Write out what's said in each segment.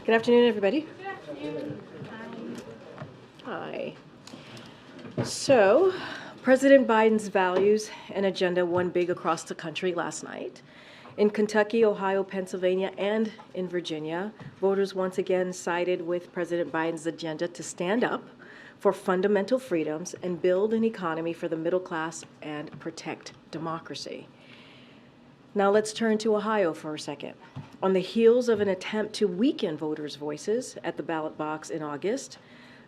Good afternoon, everybody. Good afternoon. Hi. So, President Biden's values and agenda won big across the country last night. In Kentucky, Ohio, Pennsylvania, and in Virginia, voters once again sided with President Biden's agenda to stand up for fundamental freedoms and build an economy for the middle class and protect democracy. Now let's turn to Ohio for a second. On the heels of an attempt to weaken voters' voices at the ballot box in August,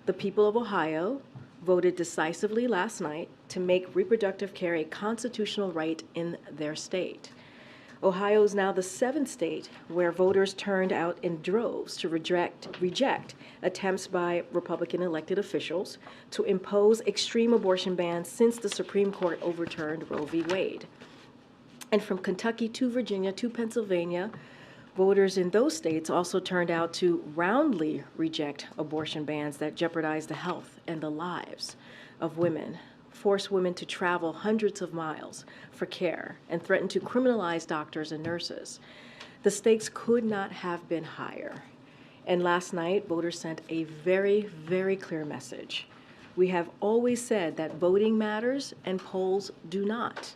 the people of Ohio voted decisively last night to make reproductive care a constitutional right in their state. Ohio is now the seventh state where voters turned out in droves to reject attempts by Republican elected officials to impose extreme abortion bans since the Supreme Court overturned Roe v. Wade. And from Kentucky to Virginia to Pennsylvania, voters in those states also turned out to roundly reject abortion bans that jeopardize the health and the lives of women, force women to travel hundreds of miles for care, and threaten to criminalize doctors and nurses. The stakes could not have been higher. And last night, voters sent a very, very clear message. We have always said that voting matters and polls do not.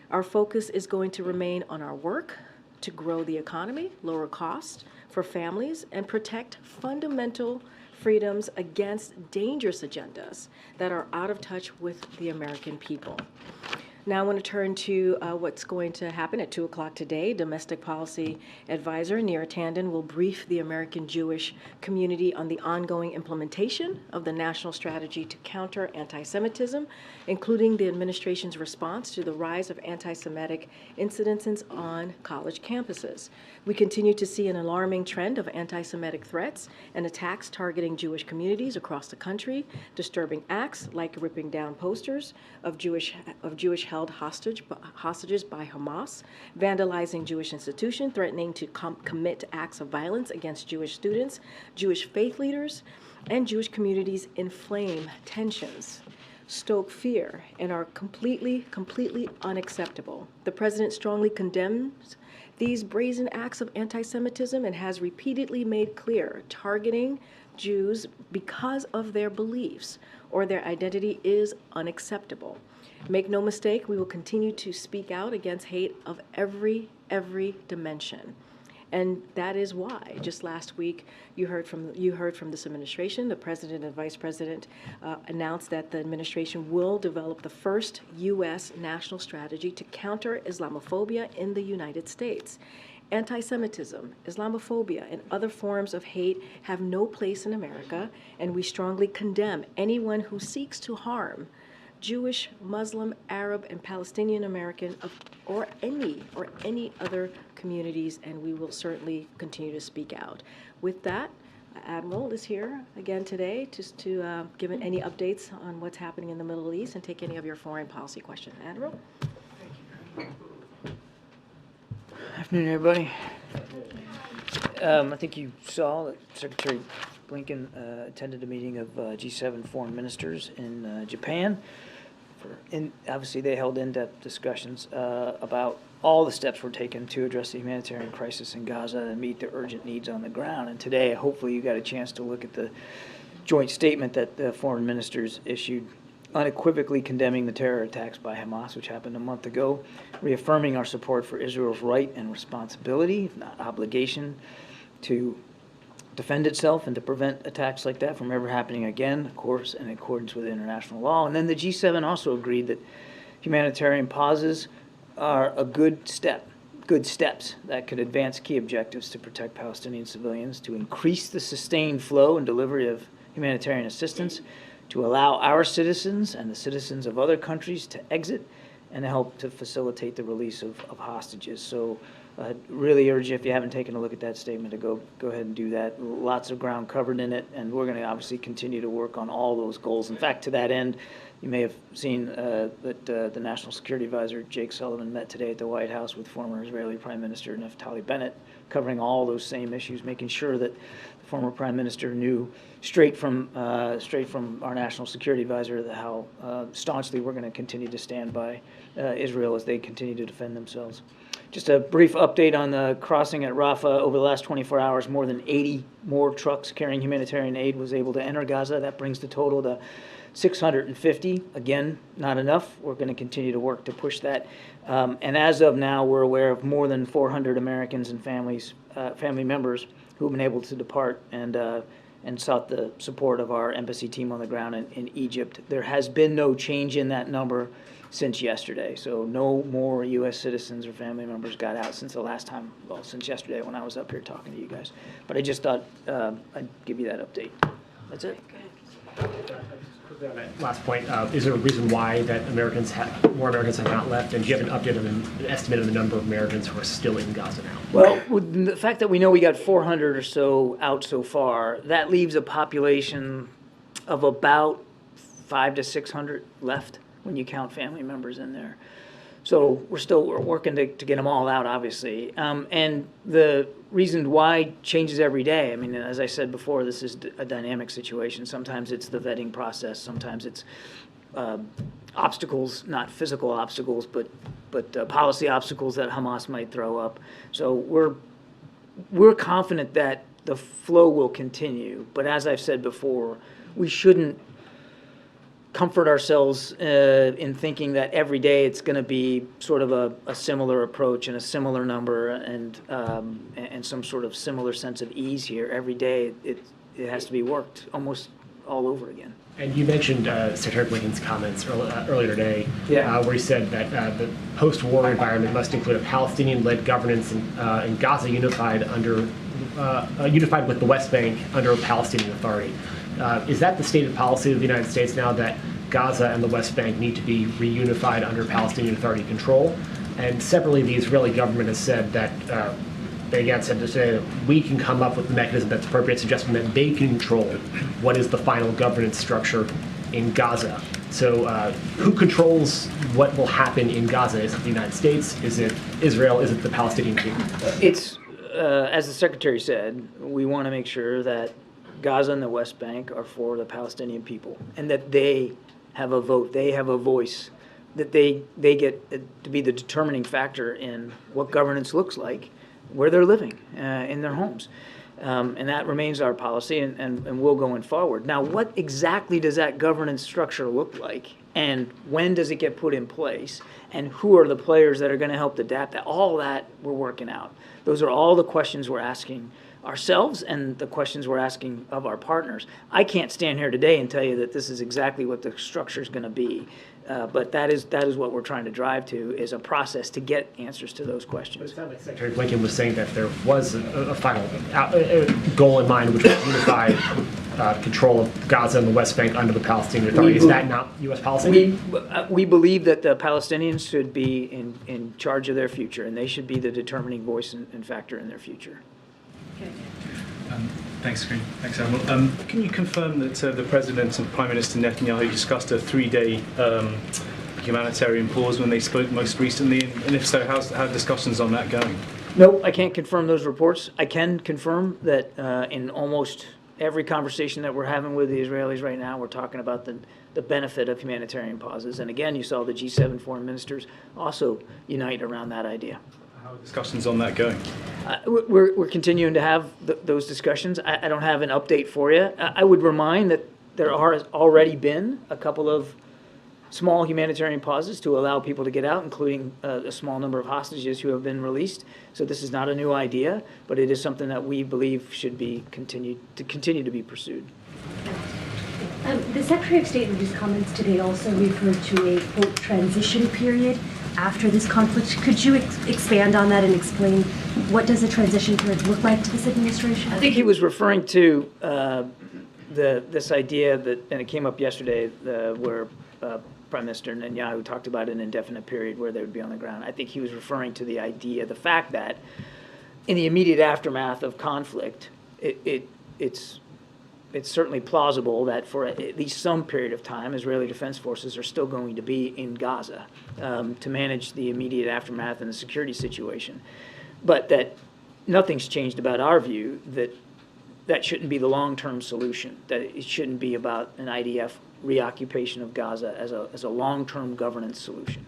Our focus is going to remain on our work to grow the economy, lower costs for families, and protect fundamental freedoms against dangerous agendas that are out of touch with the American people. Now I want to turn to what's going to happen at 2 o'clock today. Domestic Policy Advisor Neera Tanden will brief the American Jewish community on the ongoing implementation of the national strategy to counter anti-Semitism, including the administration's response to the rise of anti-Semitic incidences on college campuses. We continue to see an alarming trend of anti-Semitic threats and attacks targeting Jewish communities across the country, disturbing acts like ripping down posters of Jewish held hostages by Hamas, vandalizing Jewish institutions, threatening to commit acts of violence against Jewish students, Jewish faith leaders, and Jewish communities inflame tensions, stoke fear, and are completely unacceptable. The president strongly condemns these brazen acts of anti-Semitism and has repeatedly made clear targeting Jews because of their beliefs or their identity is unacceptable. Make no mistake, we will continue to speak out against hate of every dimension. And that is why just last week you heard from this administration. The president and vice president announced that the administration will develop the first U.S. national strategy to counter Islamophobia in the United States. Anti-Semitism, Islamophobia, and other forms of hate have no place in America, and we strongly condemn anyone who seeks to harm Jewish, Muslim, Arab, and Palestinian American or any other communities, and we will certainly continue to speak out. With that, Admiral is here again today just to give any updates on what's happening in the Middle East and take any of your foreign policy questions. Admiral? Afternoon, everybody. I think you saw that Secretary Blinken attended a meeting of G7 foreign ministers in Japan. Obviously, they held in-depth discussions about all the steps we're taking to address the humanitarian crisis in Gaza and meet the urgent needs on the ground. And today, hopefully, you got a chance to look at the joint statement that the foreign ministers issued, unequivocally condemning the terror attacks by Hamas, which happened a month ago, reaffirming our support for Israel's right and responsibility, if not obligation, to defend itself and to prevent attacks like that from ever happening again, of course, in accordance with international law. And then the G7 also agreed that humanitarian pauses are a good steps that could advance key objectives to protect Palestinian civilians, to increase the sustained flow and delivery of humanitarian assistance, to allow our citizens and the citizens of other countries to exit, and to help to facilitate the release of hostages. So I really urge you, if you haven't taken a look at that statement, to go ahead and do that. Lots of ground covered in it, and we're going to obviously continue to work on all those goals. In fact, to that end, you may have seen that the National Security Advisor, Jake Sullivan, met today at the White House with former Israeli Prime Minister Naftali Bennett, covering all those same issues, making sure that the former Prime Minister knew straight from our National Security Advisor how staunchly we're going to continue to stand by Israel as they continue to defend themselves. Just a brief update on the crossing at Rafah. Over the last 24 hours, more than 80 more trucks carrying humanitarian aid was able to enter Gaza. That brings the total to 650. Again, not enough. We're going to continue to work to push that. And as of now, we're aware of more than 400 Americans and family members who have been able to depart and sought the support of our embassy team on the ground in Egypt. There has been no change in that number since yesterday. So no more U.S. citizens or family members got out since the last time, well, since yesterday when I was up here talking to you guys. But I just thought I'd give you that update. That's it. On that last point, is there a reason why that more Americans have not left? And do you have an update on the estimate of the number of Americans who are still in Gaza now? Well, with the fact that we know we got 400 or so out so far, that leaves a population of about 500 to 600 left when you count family members in there. So we're working to get them all out, obviously. And the reason why changes every day. I mean, as I said before, this is a dynamic situation. Sometimes it's the vetting process. Sometimes it's obstacles, not physical obstacles, but policy obstacles that Hamas might throw up. So we're confident that the flow will continue. But as I've said before, we shouldn't comfort ourselves in thinking that every day it's going to be sort of a similar approach and a similar number and some sort of similar sense of ease here. Every day it has to be worked almost all over again. And you mentioned Secretary Blinken's comments earlier today, where he said that the post-war environment must include a Palestinian-led governance in Gaza unified with the West Bank under a Palestinian Authority. Is that the stated policy of the United States now, that Gaza and the West Bank need to be reunified under Palestinian Authority control? And separately, the Israeli government has said that, they again said to say that we can come up with the mechanism that's appropriate, suggesting that they can control what is the final governance structure in Gaza. So who controls what will happen in Gaza? Is it the United States? Is it Israel? Is it the Palestinian people? It's, as the Secretary said, we want to make sure that Gaza and the West Bank are for the Palestinian people, and that they have a vote, they have a voice, that they get to be the determining factor in what governance looks like, where they're living, in their homes. And that remains our policy, and will going forward. Now, what exactly does that governance structure look like, and when does it get put in place, and who are the players that are going to help adapt that? All that we're working out. Those are all the questions we're asking ourselves and the questions we're asking of our partners. I can't stand here today and tell you that this is exactly what the structure is going to be, but that is what we're trying to drive to, is a process to get answers to those questions. It sounded like Secretary Blinken was saying that there was a final goal in mind, which was unified control of Gaza and the West Bank under the Palestinian Authority. Is that not U.S. policy? We believe that the Palestinians should be in charge of their future, and they should be the determining voice and factor in their future. Thanks, Karine. Thanks, Admiral. Can you confirm that the President and Prime Minister Netanyahu discussed a 3-day humanitarian pause when they spoke most recently? And if so, how are discussions on that going? No, I can't confirm those reports. I can confirm that in almost every conversation that we're having with the Israelis right now, we're talking about the benefit of humanitarian pauses. And again, you saw the G7 foreign ministers also unite around that idea. How are discussions on that going? We're continuing to have those discussions. I don't have an update for you. I would remind that there has already been a couple of small humanitarian pauses to allow people to get out, including a small number of hostages who have been released. So this is not a new idea, but it is something that we believe should be continue to be pursued. The Secretary of State in his comments today also referred to a, quote, transition period after this conflict. Could you expand on that and explain what does a transition period look like to this administration? I think he was referring to this idea that, and it came up yesterday, where Prime Minister Netanyahu talked about an indefinite period where they would be on the ground. I think he was referring to the idea, the fact that in the immediate aftermath of conflict, it's certainly plausible that for at least some period of time, Israeli Defense Forces are still going to be in Gaza to manage the immediate aftermath and the security situation. But that nothing's changed about our view that shouldn't be the long-term solution, that it shouldn't be about an IDF reoccupation of Gaza as a long-term governance solution.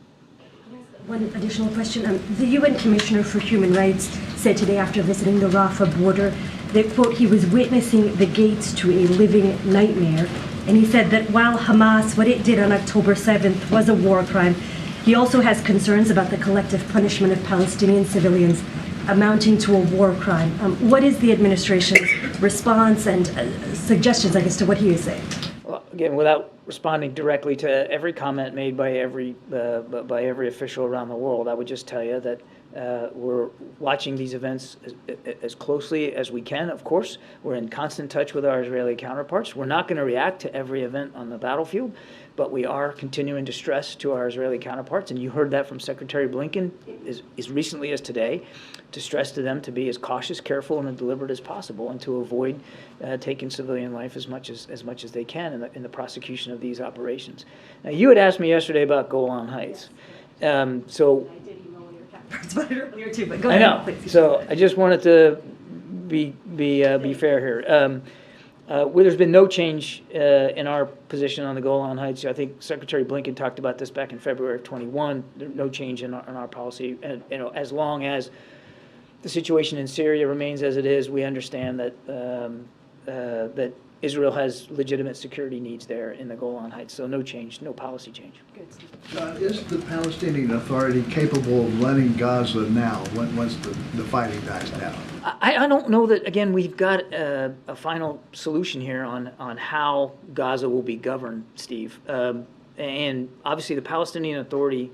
Yes, One additional question. The UN Commissioner for Human Rights said today after visiting the Rafah border that, quote, he was witnessing the gates to a living nightmare. And he said that while Hamas, what it did on October 7th was a war crime, he also has concerns about the collective punishment of Palestinian civilians amounting to a war crime. What is the administration's response and suggestions, I guess, to what he is saying? Well, again, without responding directly to every comment made by every official around the world, I would just tell you that we're watching these events as closely as we can, of course. We're in constant touch with our Israeli counterparts. We're not going to react to every event on the battlefield, but we are continuing to stress to our Israeli counterparts, and you heard that from Secretary Blinken as recently as today, to stress to them to be as cautious, careful, and deliberate as possible, and to avoid taking civilian life as much as they can in the prosecution of these operations. Now, you had asked me yesterday about Golan Heights, so. About it earlier too, but go I ahead, know. please. So I just wanted to be fair here. There's been no change in our position on the Golan Heights. I think Secretary Blinken talked about this back in February of 21. No change in our policy. And, as long as the situation in Syria remains as it is, we understand that that Israel has legitimate security needs there in the Golan Heights. So no change, no policy change. Is the Palestinian Authority capable of running Gaza now, once the fighting dies down? I don't know that, again, we've got a final solution here on how Gaza will be governed, Steve. And obviously the Palestinian Authority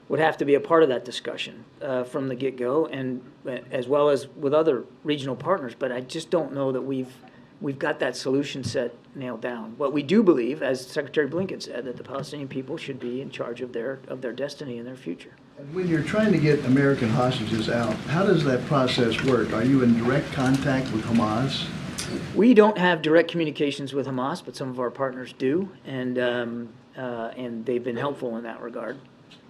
would have to be a part of that discussion from the get-go, and as well as with other regional partners. But I just don't know that we've got that solution set nailed down. What we do believe, as Secretary Blinken said, that the Palestinian people should be in charge of their destiny and their future. And when you're trying to get American hostages out, how does that process work? Are you in direct contact with Hamas? We don't have direct communications with Hamas, but some of our partners do, and they've been helpful in that regard.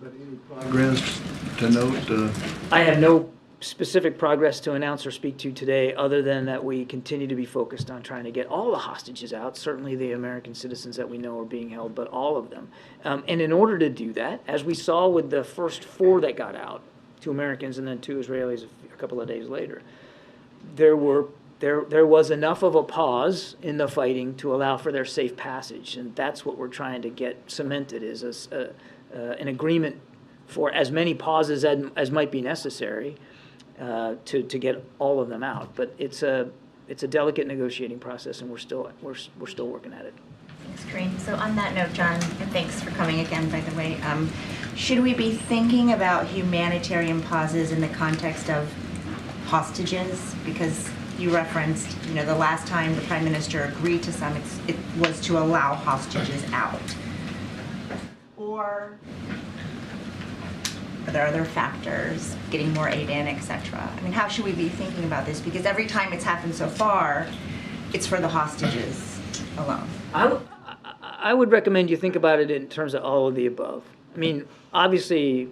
But any progress to note? I have no specific progress to announce or speak to today, other than that we continue to be focused on trying to get all the hostages out. Certainly the American citizens that we know are being held, but all of them. And in order to do that, as we saw with the first 4 that got out, 2 Americans and then 2 Israelis a couple of days later, there was enough of a pause in the fighting to allow for their safe passage. And that's what we're trying to get cemented, is an agreement for as many pauses as might be necessary to get all of them out. But it's a delicate negotiating process, and we're still working at it. Thanks, Karine. So on that note, John, and thanks for coming again, by the way, should we be thinking about humanitarian pauses in the context of hostages? Because you referenced, the last time the Prime Minister agreed to some, it was to allow hostages out. Or are there other factors, getting more aid in, etc.? I mean, how should we be thinking about this? Because every time it's happened so far, it's for the hostages alone. I would recommend you think about it in terms of all of the above. I mean, obviously,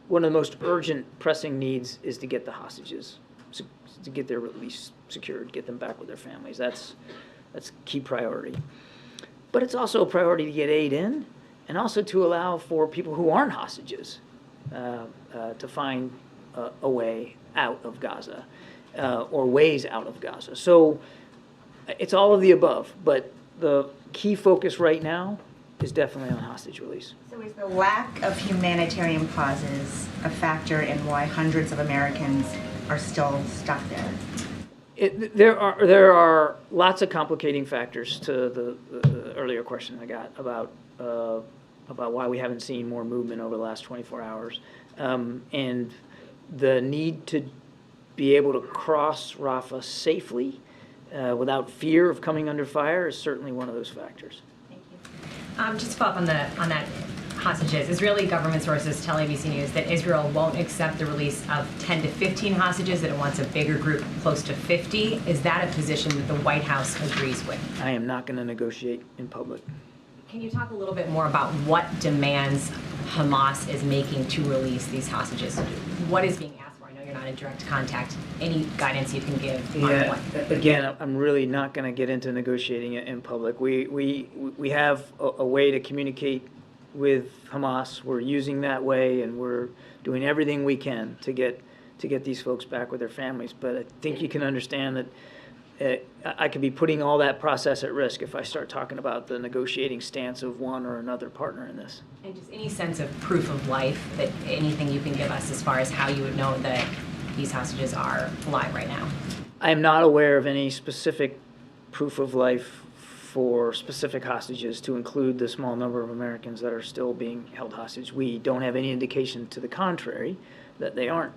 one of the most urgent, pressing needs is to get the hostages, to get their release secured, get them back with their families. That's key priority. But it's also a priority to get aid in, and also to allow for people who aren't hostages to find a way out of Gaza, or ways out of Gaza. So it's all of the above, but the key focus right now is definitely on hostage release. So is the lack of humanitarian pauses a factor in why hundreds of Americans are still stuck there? There are lots of complicating factors to the earlier question I got about why we haven't seen more movement over the last 24 hours. And the need to be able to cross Rafah safely without fear of coming under fire is certainly one of those factors. Thank you. Just to follow up on that hostages, Israeli government sources tell ABC News that Israel won't accept the release of 10 to 15 hostages, that it wants a bigger group, close to 50. Is that a position that the White House agrees with? I am not going to negotiate in public. Can you talk a little bit more about what demands Hamas is making to release these hostages? What is being asked for? I know you're not in direct contact. Any guidance you can give on what? Again, I'm really not going to get into negotiating it in public. We have a way to communicate with Hamas. We're using that way, and we're doing everything we can to get these folks back with their families. But I think you can understand that I could be putting all that process at risk if I start talking about the negotiating stance of one or another partner in this. And just any sense of proof of life, that anything you can give us as far as how you would know that these hostages are alive right now? I am not aware of any specific proof of life for specific hostages, to include the small number of Americans that are still being held hostage. We don't have any indication to the contrary that they aren't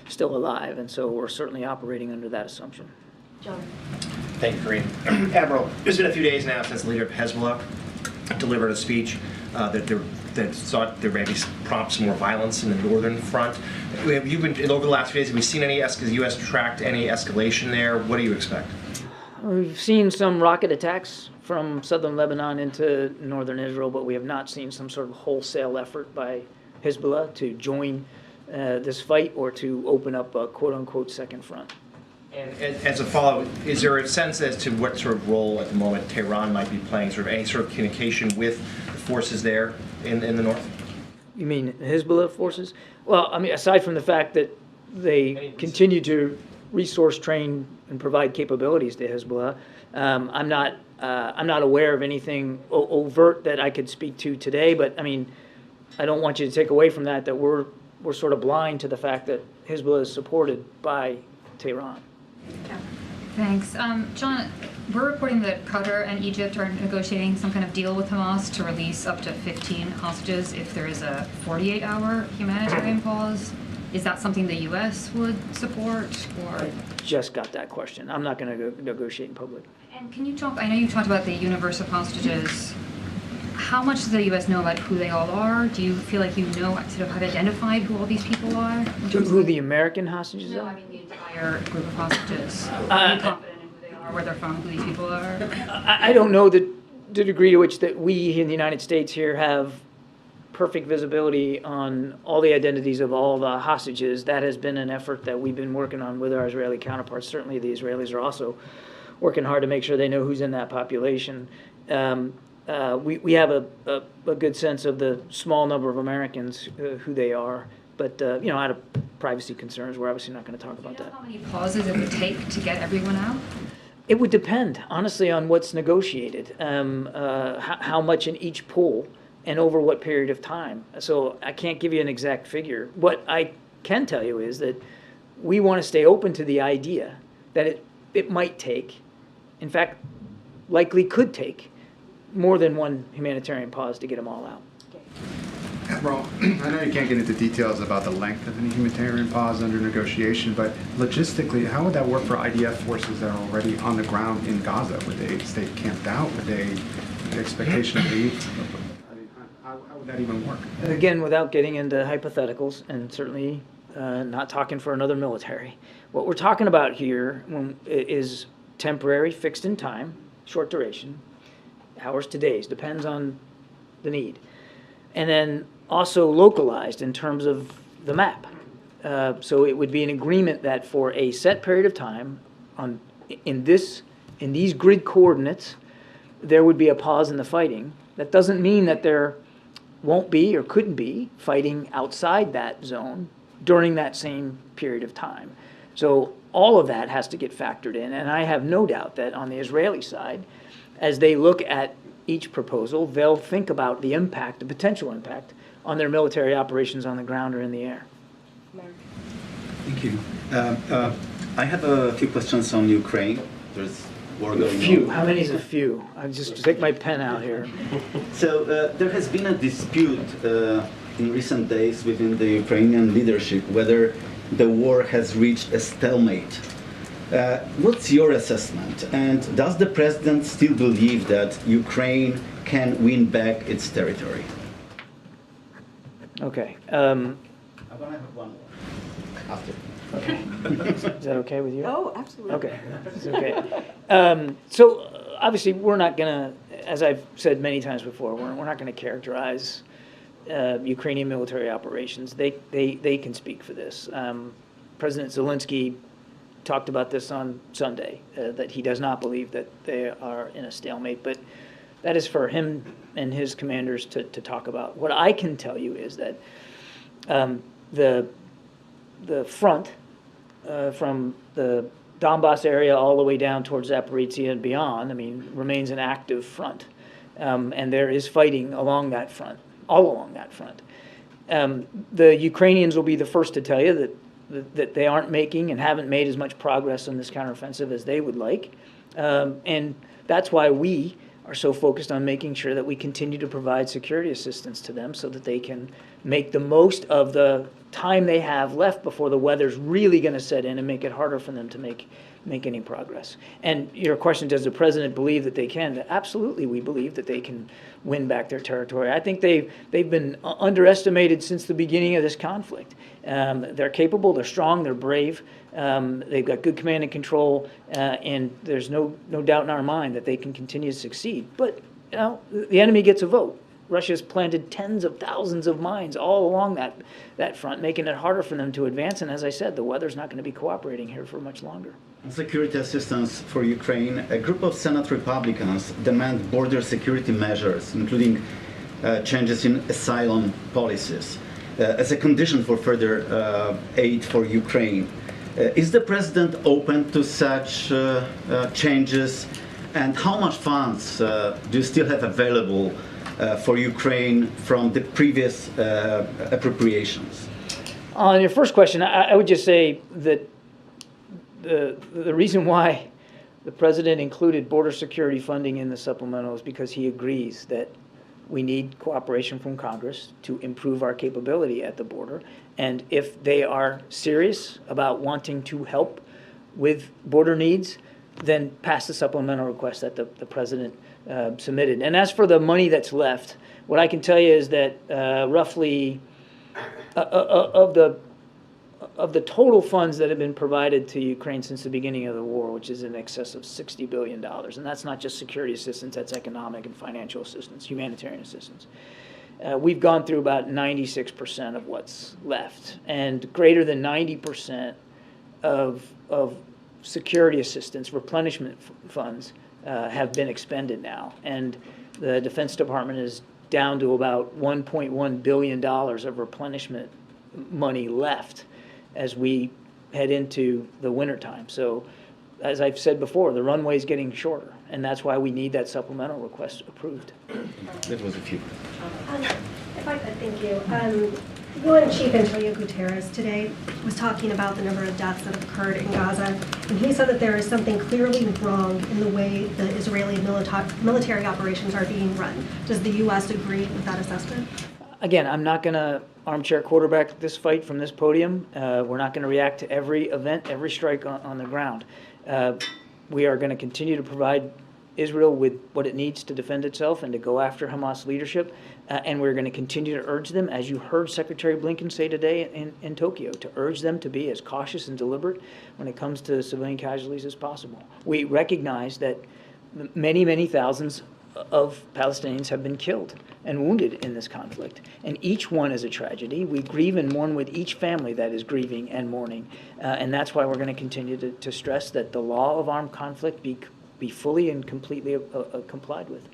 still alive, and so we're certainly operating under that assumption. John. Thank you, Karine. Admiral, it's been a few days now since the leader of Hezbollah delivered a speech that sought there may be prompt some more violence in the northern front. Have you been, over the last few days, have we seen any, has the U.S. tracked any escalation there? What do you expect? We've seen some rocket attacks from southern Lebanon into northern Israel, but we have not seen some sort of wholesale effort by Hezbollah to join this fight or to open up a quote-unquote second front. And as a follow-up, is there a sense as to what sort of role at the moment Tehran might be playing, sort of any sort of communication with the forces there in the north? You mean Hezbollah forces? Well, I mean, aside from the fact that they continue to resource train and provide capabilities to Hezbollah, I'm not aware of anything overt that I could speak to today. But I mean, I don't want you to take away from that we're sort of blind to the fact that Hezbollah is supported by Tehran. Thanks. John, we're reporting that Qatar and Egypt are negotiating some kind of deal with Hamas to release up to 15 hostages if there is a 48-hour humanitarian pause. Is that something the U.S. would support? Or I just got that question. I'm not going to negotiate in public. And can you talk, I know you talked about the universe of hostages. How much does the U.S. know about who they all are? Do you feel like you know, sort of have identified who all these people are? Who the American hostages No, are? I mean the entire group of hostages. Are you confident in who they are, where they're from, who these people are? I don't know the degree to which that we in the United States here have perfect visibility on all the identities of all the hostages. That has been an effort that we've been working on with our Israeli counterparts. Certainly the Israelis are also working hard to make sure they know who's in that population. We have a good sense of the small number of Americans who they are, but out of privacy concerns, we're obviously not going to talk about that. How many pauses it would take to get everyone out? It would depend, honestly, on what's negotiated, how much in each pool, and over what period of time. So I can't give you an exact figure. What I can tell you is that we want to stay open to the idea that it might take, in fact, likely could take, more than one humanitarian pause to get them all out. Admiral, I know you can't get into details about the length of any humanitarian pause under negotiation, but logistically, how would that work for IDF forces that are already on the ground in Gaza? Would they stay camped out? Would they have expectation of leave? I mean, how would that even work? Again, without getting into hypotheticals, and certainly not talking for another military, what we're talking about here is temporary, fixed in time, short duration, hours to days, depends on the need. And then also localized in terms of the map. So it would be an agreement that for a set period of time, in these grid coordinates, there would be a pause in the fighting. That doesn't mean that there won't be or couldn't be fighting outside that zone during that same period of time. So all of that has to get factored in, and I have no doubt that on the Israeli side, as they look at each proposal, they'll think about the impact, the potential impact, on their military operations on the ground or in the air. Thank you. I have a few questions on Ukraine. There's war going Few. on. How many is a few? I just take my pen out here. So there has been a dispute in recent days within the Ukrainian leadership whether the war has reached a stalemate. What's your assessment? And does the president still believe that Ukraine can win back its territory? Okay. I'm going to have one more after. Okay. Is that okay with you? Oh, absolutely. Okay. It's okay. So obviously we're not going to, as I've said many times before, we're not going to characterize Ukrainian military operations. They can speak for this. President Zelensky talked about this on Sunday, that he does not believe that they are in a stalemate. But that is for him and his commanders to talk about. What I can tell you is that the front from the Donbass area all the way down towards Zaporizhia and beyond, I mean, remains an active front. And there is fighting along that front, all along that front. The Ukrainians will be the first to tell you that they aren't making and haven't made as much progress on this counteroffensive as they would like. And that's why we are so focused on making sure that we continue to provide security assistance to them so that they can make the most of the time they have left before the weather's really going to set in and make it harder for them to make any progress. And your question, does the president believe that they can? Absolutely, we believe that they can win back their territory. I think they've been underestimated since the beginning of this conflict. They're capable, they're strong, they're brave. They've got good command and control, and there's no doubt in our mind that they can continue to succeed. But you know, the enemy gets a vote. Russia's planted tens of thousands of mines all along that front, making it harder for them to advance. And as I said, the weather's not going to be cooperating here for much longer. Security assistance for Ukraine. A group of Senate Republicans demand border security measures, including changes in asylum policies, as a condition for further aid for Ukraine. Is the president open to such changes? And how much funds do you still have available for Ukraine from the previous appropriations? On your first question, I would just say that the reason why the president included border security funding in the supplemental is because he agrees that we need cooperation from Congress to improve our capability at the border. And if they are serious about wanting to help with border needs, then pass the supplemental request that the president submitted. And as for the money that's left, what I can tell you is that roughly of the total funds that have been provided to Ukraine since the beginning of the war, which is in excess of $60 billion, and that's not just security assistance, that's economic and financial assistance, humanitarian assistance. We've gone through about 96% of what's left, and greater than 90% of security assistance, replenishment funds, have been expended now. And the Defense Department is down to about $1.1 billion of replenishment money left as we head into the wintertime. So as I've said before, the runway is getting shorter, and that's why we need that supplemental request approved. That was a few. If I could, thank you. UN Chief Antonio Guterres today was talking about the number of deaths that have occurred in Gaza, and he said that there is something clearly wrong in the way the Israeli military operations are being run. Does the U.S. agree with that assessment? Again, I'm not going to armchair quarterback this fight from this podium. We're not going to react to every event, every strike on the ground. We are going to continue to provide Israel with what it needs to defend itself and to go after Hamas leadership. And we're going to continue to urge them, as you heard Secretary Blinken say today in Tokyo, to urge them to be as cautious and deliberate when it comes to civilian casualties as possible. We recognize that many, many thousands of Palestinians have been killed and wounded in this conflict. And each one is a tragedy. We grieve and mourn with each family that is grieving and mourning. And that's why we're going to continue to stress that the law of armed conflict be fully and completely complied with.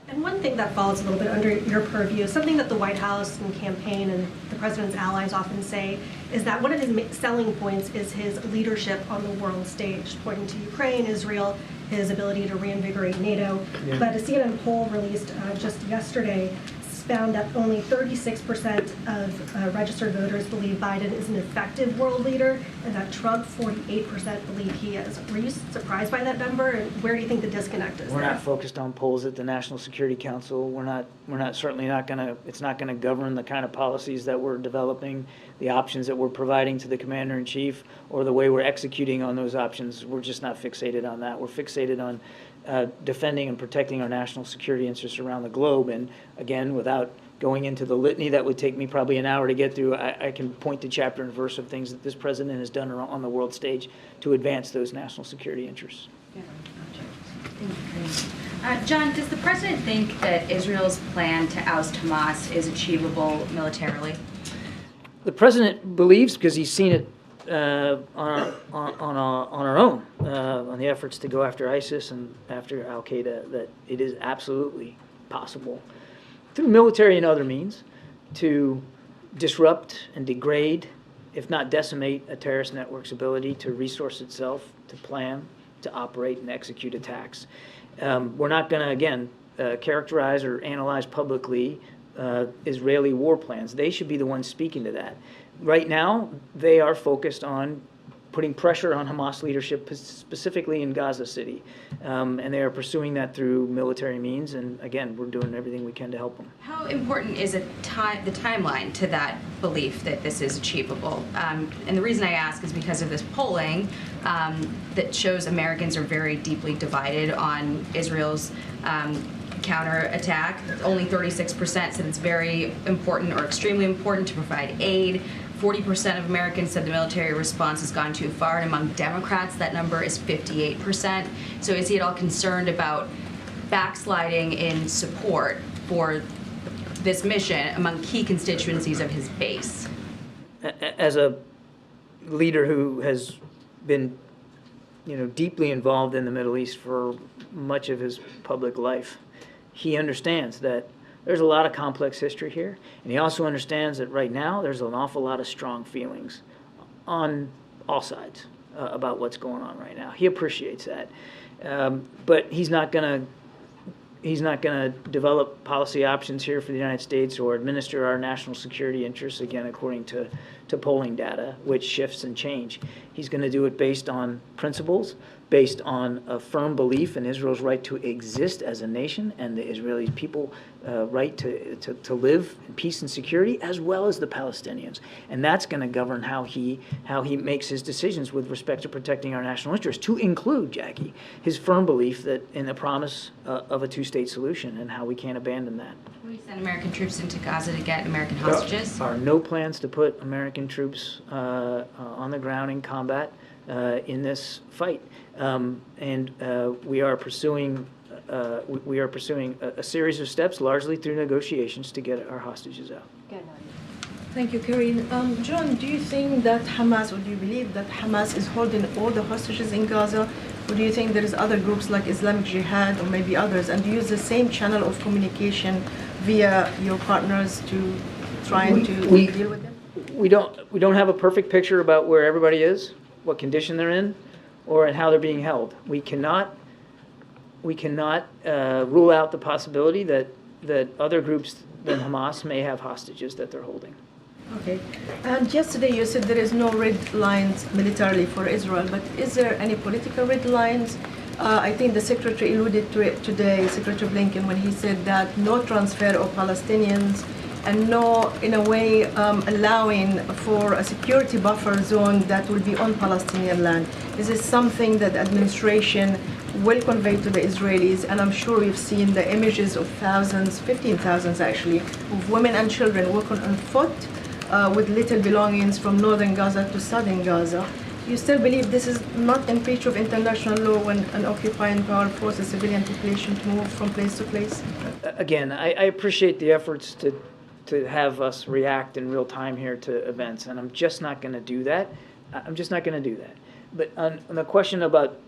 And one thing that falls a little bit under your purview, something that the White House and campaign and the president's allies often say, is that one of his selling points is his leadership on the world stage, pointing to Ukraine, Israel, his ability to reinvigorate NATO. Yeah. But a CNN poll released just yesterday found that only 36% of registered voters believe Biden is an effective world leader, and that Trump, 48% believe he is. Were you surprised by that number, and where do you think the disconnect is? We're not focused on polls at the National Security Council. We're certainly not going to. It's not going to govern the kind of policies that we're developing, the options that we're providing to the commander in chief, or the way we're executing on those options. We're just not fixated on that. We're fixated on defending and protecting our national security interests around the globe. And again, without going into the litany that would take me probably an hour to get through, I can point to chapter and verse of things that this president has done on the world stage to advance those national security interests. John, does the president think that Israel's plan to oust Hamas is achievable militarily? The president believes, because he's seen it on our own, on the efforts to go after ISIS and after Al-Qaeda, that it is absolutely possible, through military and other means, to disrupt and degrade, if not decimate, a terrorist network's ability to resource itself, to plan, to operate and execute attacks. We're not going to, again, characterize or analyze publicly Israeli war plans. They should be the ones speaking to that. Right now, they are focused on putting pressure on Hamas leadership, specifically in Gaza City. And they are pursuing that through military means. And again, we're doing everything we can to help them. How important is the timeline to that belief that this is achievable? And the reason I ask is because of this polling that shows Americans are very deeply divided on Israel's counterattack. Only 36% said it's very important or extremely important to provide aid. 40% of Americans said the military response has gone too far, and among Democrats, that number is 58%. So is he at all concerned about backsliding in support for this mission among key constituencies of his base? As a leader who has been, deeply involved in the Middle East for much of his public life, he understands that there's a lot of complex history here, and he also understands that right now there's an awful lot of strong feelings on all sides about what's going on right now. He appreciates that, but he's not going to develop policy options here for the United States or administer our national security interests, again, according to polling data, which shifts and change. He's going to do it based on principles, based on a firm belief in Israel's right to exist as a nation and the Israeli people right to live in peace and security, as well as the Palestinians. And that's going to govern how he makes his decisions with respect to protecting our national interests, to include, Jackie, his firm belief that in the promise of a two-state solution and how we can't abandon that. Will we send American troops into Gaza to get American hostages? There are no plans to put American troops on the ground in combat in this fight. And we are pursuing a series of steps, largely through negotiations, to get our hostages out. Thank you, Karine. John, do you think that Hamas, or do you believe that Hamas is holding all the hostages in Gaza, or do you think there is other groups like Islamic Jihad or maybe others, and do you use the same channel of communication via your partners to trying to deal with them? We don't have a perfect picture about where everybody is, what condition they're in, or in how they're being held. We cannot rule out the possibility that other groups than Hamas may have hostages that they're holding. Okay. And yesterday you said there is no red lines militarily for Israel, but is there any political red lines? I think the Secretary alluded to it today, Secretary Blinken, when he said that no transfer of Palestinians and no, in a way, allowing for a security buffer zone that will be on Palestinian land. Is this something that the administration will convey to the Israelis? And I'm sure we've seen the images of thousands, 15,000 actually, of women and children walking on foot with little belongings from northern Gaza to southern Gaza. You still believe this is not in breach of international law when an occupying power forces civilian population to move from place to place? Again, I appreciate the efforts to have us react in real time here to events, and I'm just not going to do that. But on the question about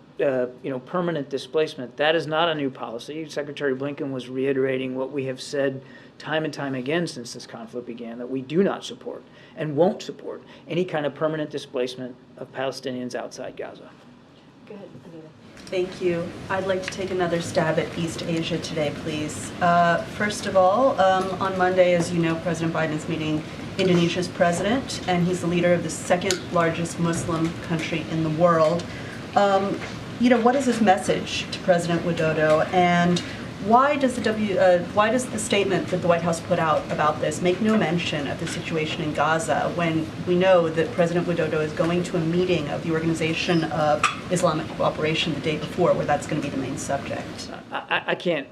permanent displacement, that is not a new policy. Secretary Blinken was reiterating what we have said time and time again since this conflict began, that we do not support and won't support any kind of permanent displacement of Palestinians outside Gaza. Go ahead, Anita. Thank you. I'd like to take another stab at East Asia today, please. First of all, on Monday, as you know, President Biden is meeting Indonesia's president, and he's the leader of the second largest Muslim country in the world. What is his message to President Widodo, and why does the statement that the White House put out about this make no mention of the situation in Gaza when we know that President Widodo is going to a meeting of the Organization of Islamic Cooperation the day before, where that's going to be the main subject? I can't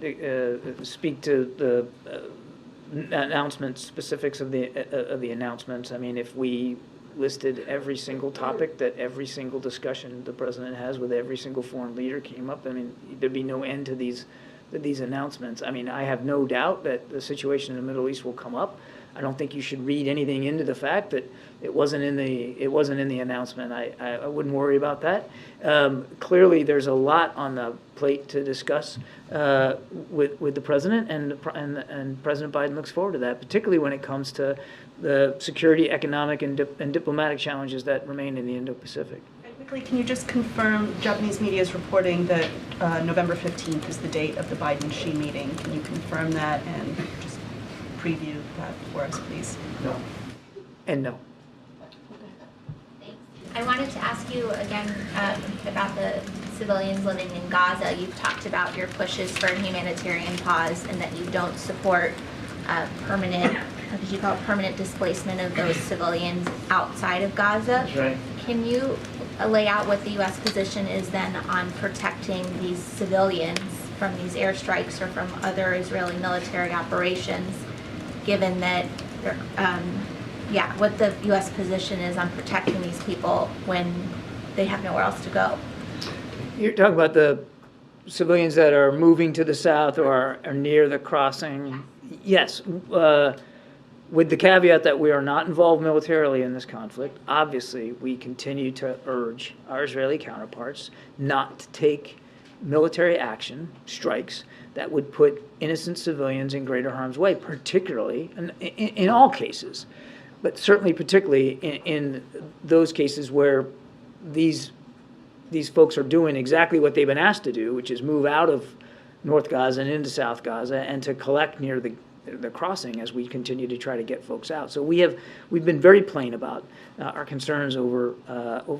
speak to the announcements, specifics of the announcements. I mean, if we listed every single topic that every single discussion the president has with every single foreign leader came up, I mean, there'd be no end to these announcements. I mean, I have no doubt that the situation in the Middle East will come up. I don't think you should read anything into the fact that it wasn't in the announcement. I wouldn't worry about that. Clearly, there's a lot on the plate to discuss with the president, and President Biden looks forward to that, particularly when it comes to the security, economic, and diplomatic challenges that remain in the Indo-Pacific. Quickly, can you just confirm, Japanese media is reporting that November 15th is the date of the Biden-Xi meeting. Can you confirm that and just preview that for us, please? No. And no. I wanted to ask you again about the civilians living in Gaza. You've talked about your pushes for a humanitarian pause and that you don't support permanent, what did you call it, permanent displacement of those civilians outside of Gaza. That's right. Can you lay out what the U.S. position is then on protecting these civilians from these airstrikes or from other Israeli military operations, given that what the U.S. position is on protecting these people when they have nowhere else to go? You're talking about the civilians that are moving to the south or are near the crossing. Yes, with the caveat that we are not involved militarily in this conflict. Obviously, we continue to urge our Israeli counterparts not to take military action, strikes, that would put innocent civilians in greater harm's way, particularly in all cases, but certainly particularly in those cases where these folks are doing exactly what they've been asked to do, which is move out of North Gaza and into South Gaza and to collect near the crossing as we continue to try to get folks out. So we've been very plain about our concerns over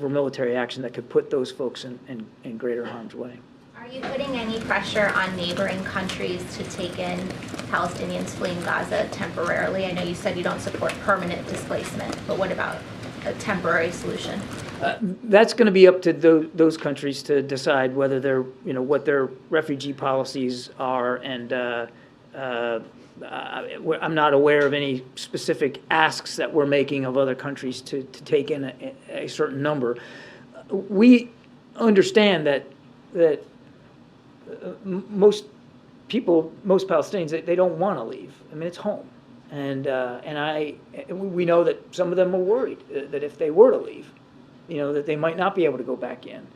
military action that could put those folks in greater harm's way. Are you putting any pressure on neighboring countries to take in Palestinians fleeing Gaza temporarily? I know you said you don't support permanent displacement, but what about a temporary solution? That's going to be up to those countries to decide whether they're, what their refugee policies are, and I'm not aware of any specific asks that we're making of other countries to take in a certain number. We understand that most people, most Palestinians, they don't want to leave. I mean, it's home, and we know that some of them are worried that if they were to leave, that they might not be able to go back in.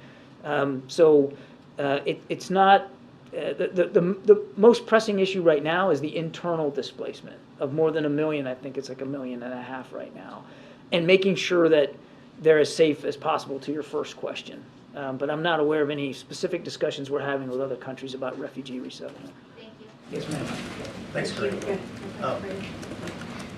It's not. The most pressing issue right now is the internal displacement of more than 1 million. I think it's like 1.5 million right now, and making sure that they're as safe as possible, to your first question. But I'm not aware of any specific discussions we're having with other countries about refugee resettlement. Thank you. Yes, ma'am. Thanks, Karine.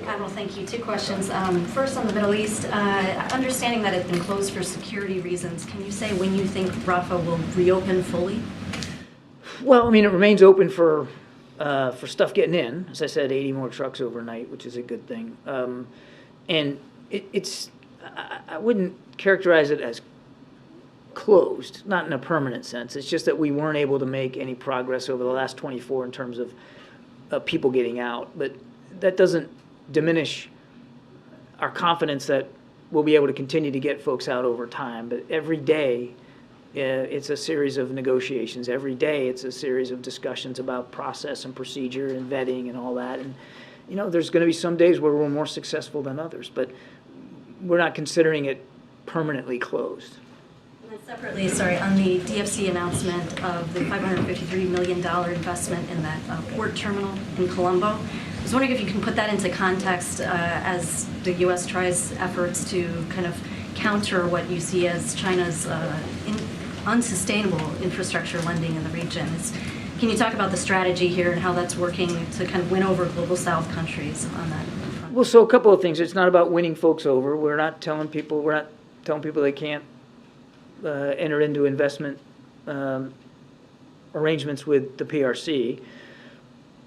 Admiral, thank you. 2 questions. First, on the Middle East, understanding that it's been closed for security reasons, can you say when you think Rafah will reopen fully? Well, I mean, it remains open for stuff getting in. As I said, 80 more trucks overnight, which is a good thing. And I wouldn't characterize it as closed, not in a permanent sense. It's just that we weren't able to make any progress over the last 24 in terms of people getting out. But that doesn't diminish our confidence that we'll be able to continue to get folks out over time. But every day, it's a series of negotiations. Every day, it's a series of discussions about process and procedure and vetting and all that. And, there's going to be some days where we're more successful than others, but we're not considering it permanently closed. And then separately, on the DFC announcement of the $553 million investment in that port terminal in Colombo, I was wondering if you can put that into context as the U.S. tries efforts to kind of counter what you see as China's unsustainable infrastructure lending in the region. Can you talk about the strategy here and how that's working to kind of win over global South countries on that front? Well, so a couple of things. It's not about winning folks over. We're not telling people they can't enter into investment arrangements with the PRC.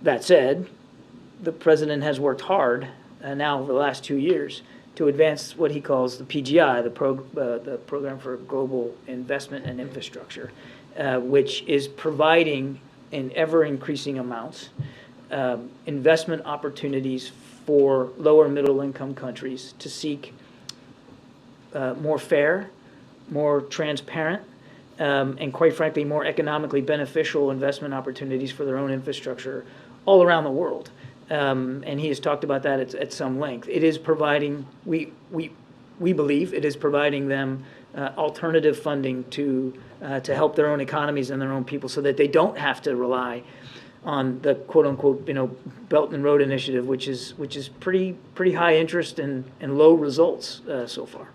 That said, the president has worked hard now over the last 2 years to advance what he calls the PGI, the Program for Global Investment and Infrastructure, which is providing in ever-increasing amounts investment opportunities for lower middle-income countries to seek more fair, more transparent, and quite frankly, more economically beneficial investment opportunities for their own infrastructure all around the world. and he has talked about that at some length. It is providing, we believe it is providing them alternative funding to help their own economies and their own people, so that they don't have to rely on the quote unquote, Belt and Road Initiative, which is pretty high interest and low results so far.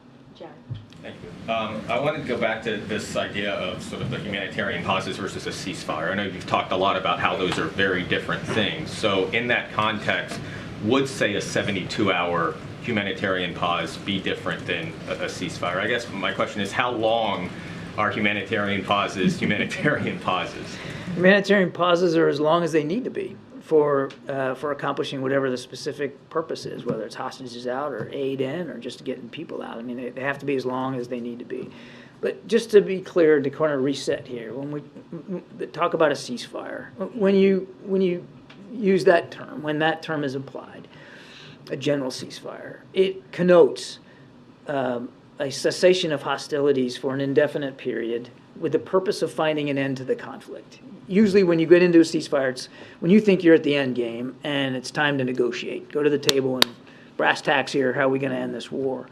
Thank you. I wanted to go back to this idea of sort of the humanitarian pauses versus a ceasefire. I know you've talked a lot about how those are very different things. So in that context, would say a 72-hour humanitarian pause be different than a ceasefire? I guess my question is, how long are humanitarian pauses humanitarian pauses? Humanitarian pauses are as long as they need to be for accomplishing whatever the specific purpose is, whether it's hostages out or aid in or just getting people out. I mean, they have to be as long as they need to be. But just to be clear, to kind of reset here, when we talk about a ceasefire, when you use that term, when that term is applied, a general ceasefire, it connotes a cessation of hostilities for an indefinite period with the purpose of finding an end to the conflict. Usually when you get into a ceasefire, it's when you think you're at the end game and it's time to negotiate. Go to the table and brass tacks here, how are we going to end this war?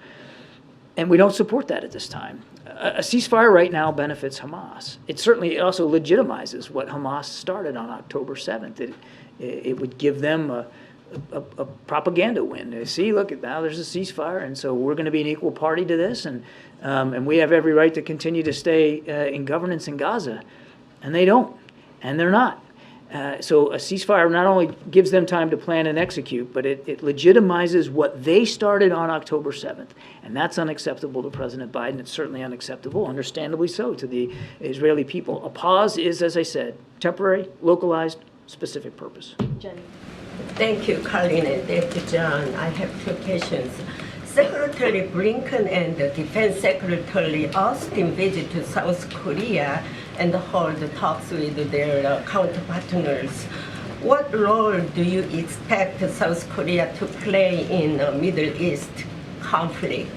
And we don't support that at this time. A ceasefire right now benefits Hamas. It certainly also legitimizes what Hamas started on October 7th. It would give them a propaganda win. See, look, now there's a ceasefire, and so we're going to be an equal party to this, and we have every right to continue to stay in governance in Gaza. And they don't, and they're not. So a ceasefire not only gives them time to plan and execute, but it legitimizes what they started on October 7th. And that's unacceptable to President Biden. It's certainly unacceptable, understandably so, to the Israeli people. A pause is, as I said, temporary, localized, specific purpose. Jenny. Thank you, Karine and Deputy John. I have two questions. Secretary Blinken and Defense Secretary Austin visit to South Korea and hold talks with their counterpartners. What role do you expect South Korea to play in the Middle East conflict?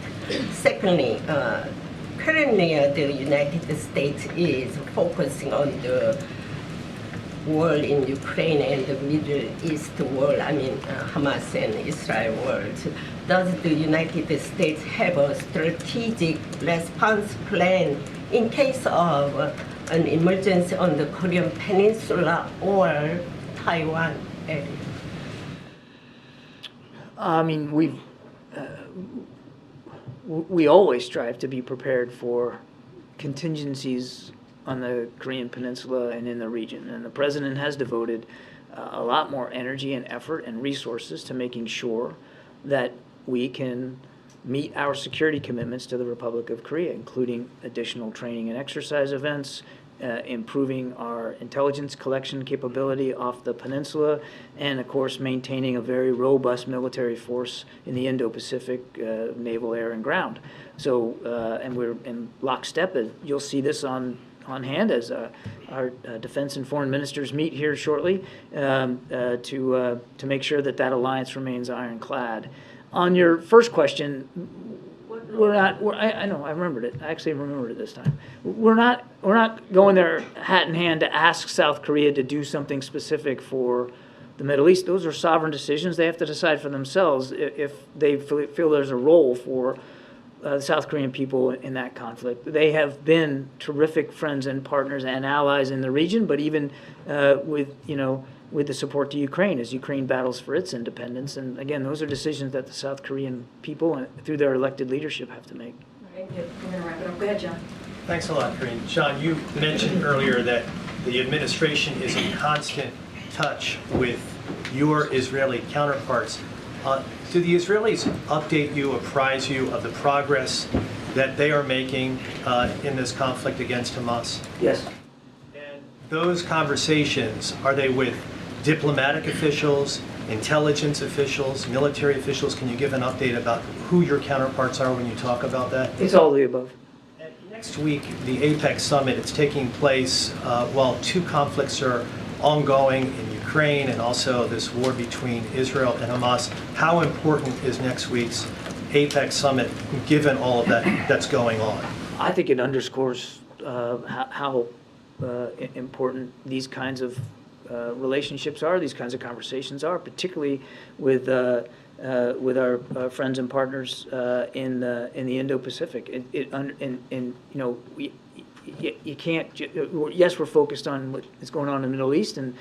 Secondly, currently the United States is focusing on the war in Ukraine and the Middle East war, Hamas and Israel wars. Does the United States have a strategic response plan in case of an emergency on the Korean Peninsula or Taiwan area? I mean, we always strive to be prepared for contingencies on the Korean Peninsula and in the region. And the president has devoted a lot more energy and effort and resources to making sure that we can meet our security commitments to the Republic of Korea, including additional training and exercise events, improving our intelligence collection capability off the peninsula, and of course maintaining a very robust military force in the Indo-Pacific naval, air, and ground. So, and we're in lockstep. You'll see this on hand as our defense and foreign ministers meet here shortly to make sure that that alliance remains ironclad. On your first question, I know, I remembered it. I actually remembered it this time. We're not going there hat in hand to ask South Korea to do something specific for the Middle East. Those are sovereign decisions. They have to decide for themselves if they feel there's a role for the South Korean people in that conflict. They have been terrific friends and partners and allies in the region, but even with the support to Ukraine as Ukraine battles for its independence. And again, those are decisions that the South Korean people, through their elected leadership, have to make. Thank you. We're going to wrap it up. Go ahead, John. Thanks a lot, Karine. John, you mentioned earlier that the administration is in constant touch with your Israeli counterparts. Do the Israelis update you, apprise you of the progress that they are making in this conflict against Hamas? Yes. And those conversations, are they with diplomatic officials, intelligence officials, military officials? Can you give an update about who your counterparts are when you talk about that? It's all the above. And next week, the APEC summit, it's taking place while two conflicts are ongoing in Ukraine and also this war between Israel and Hamas. How important is next week's APEC summit given all of that that's going on? I think it underscores how important these kinds of relationships are, these kinds of conversations are, particularly with our friends and partners in the Indo-Pacific. You can't. Yes, we're focused on what is going on in the Middle East and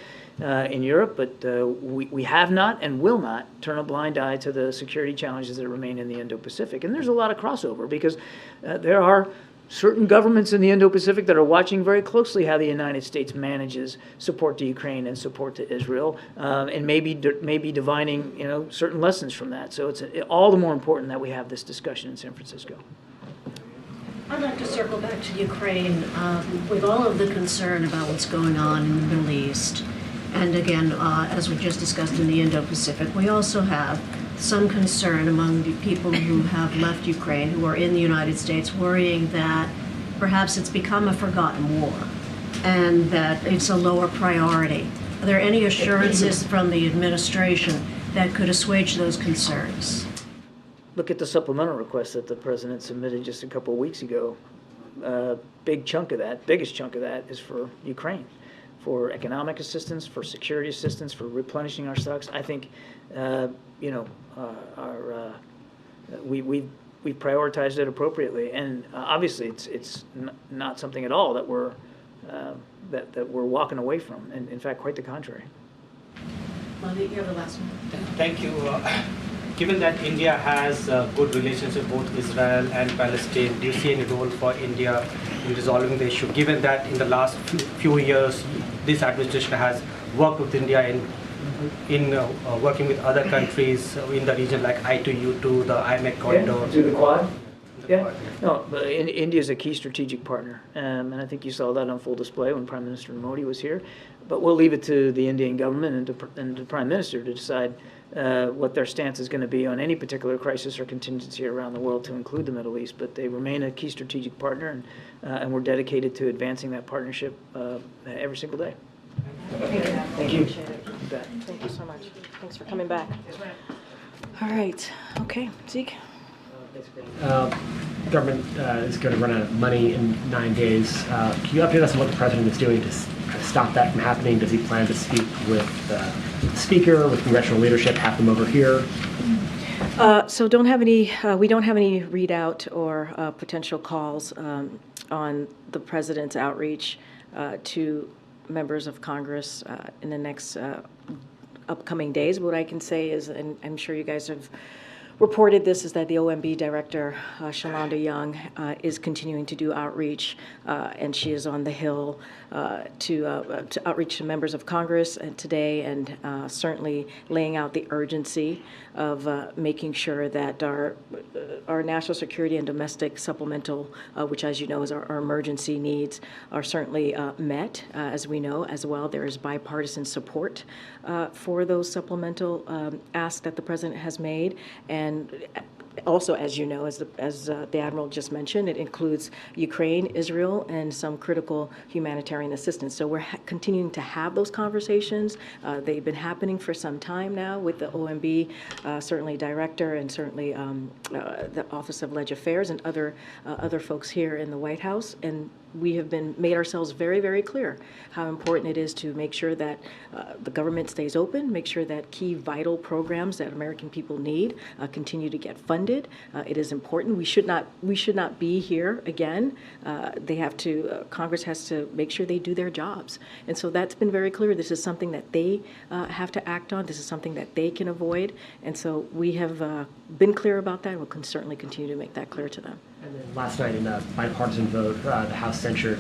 in Europe, but we have not and will not turn a blind eye to the security challenges that remain in the Indo-Pacific. And there's a lot of crossover because there are certain governments in the Indo-Pacific that are watching very closely how the United States manages support to Ukraine and support to Israel, and maybe divining certain lessons from that. So it's all the more important that we have this discussion in San Francisco. I'd like to circle back to Ukraine with all of the concern about what's going on in the Middle East. And again, as we just discussed in the Indo-Pacific, we also have some concern among the people who have left Ukraine, who are in the United States, worrying that perhaps it's become a forgotten war and that it's a lower priority. Are there any assurances from the administration that could assuage those concerns? Look at the supplemental request that the president submitted just a couple of weeks ago. Biggest chunk of that is for Ukraine, for economic assistance, for security assistance, for replenishing our stocks. I think, we prioritized it appropriately, and obviously it's not something at all that we're walking away from, and in fact, quite the contrary. Well, you have the last one. Thank you. Given that India has a good relationship with both Israel and Palestine, do you see any role for India in resolving the issue? Given that in the last few years, this administration has worked with India in working with other countries in the region like I2U2, the IMEC corridor. To the Quad? Yeah. No, but India is a key strategic partner, and I think you saw that on full display when Prime Minister Modi was here. But we'll leave it to the Indian government and the Prime Minister to decide what their stance is going to be on any particular crisis or contingency around the world, to include the Middle East. But they remain a key strategic partner, and we're dedicated to advancing that partnership every single day. Thank you. Appreciate it. Thank you so much. Thanks for coming back. All right. Okay, Zeke. Government is going to run out of money in 9 days. Can you update us on what the president is doing to stop that from happening? Does he plan to speak with the speaker, with congressional leadership, have them over here? So we don't have any readout or potential calls on the president's outreach to members of Congress in the next upcoming days. What I can say is, and I'm sure you guys have reported this, is that the OMB director, Shalonda Young, is continuing to do outreach, and she is on the Hill to outreach to members of Congress today, and certainly laying out the urgency of making sure that our national security and domestic supplemental, which, as you know, is our emergency needs, are certainly met. As we know as well, there is bipartisan support for those supplemental asks that the president has made. And also, as you know, as the Admiral just mentioned, it includes Ukraine, Israel, and some critical humanitarian assistance. So we're continuing to have those conversations. They've been happening for some time now with the OMB, certainly director, and certainly the Office of Leg Affairs and other folks here in the White House. And we have made ourselves very, very clear how important it is to make sure that the government stays open, make sure that key vital programs that American people need continue to get funded. It is important. We should not be here again. Congress has to make sure they do their jobs. And so that's been very clear. This is something that they have to act on. This is something that they can avoid. And so we have been clear about that, and we'll certainly continue to make that clear to them. And then last night in a bipartisan vote, the House censured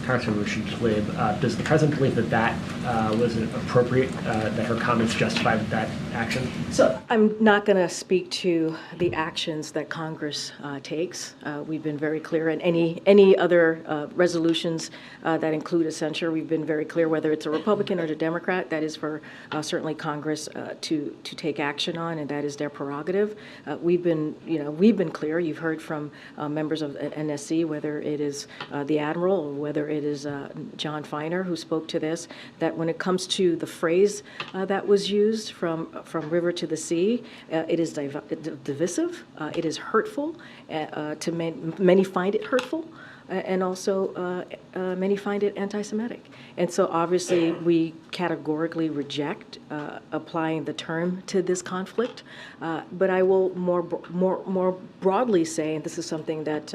Congresswoman Rashid Tlaib. Does the president believe that was appropriate, that her comments justified that action? So I'm not going to speak to the actions that Congress takes. We've been very clear, and any other resolutions that include a censure, we've been very clear, whether it's a Republican or a Democrat, that is for certainly Congress to take action on, and that is their prerogative. We've been clear. You've heard from members of NSC, whether it is the Admiral or whether it is John Feiner who spoke to this, that when it comes to the phrase that was used from river to the sea, it is divisive, it is hurtful, many find it hurtful. and also many find it anti-Semitic. And so obviously we categorically reject applying the term to this conflict. But I will more broadly say, and this is something that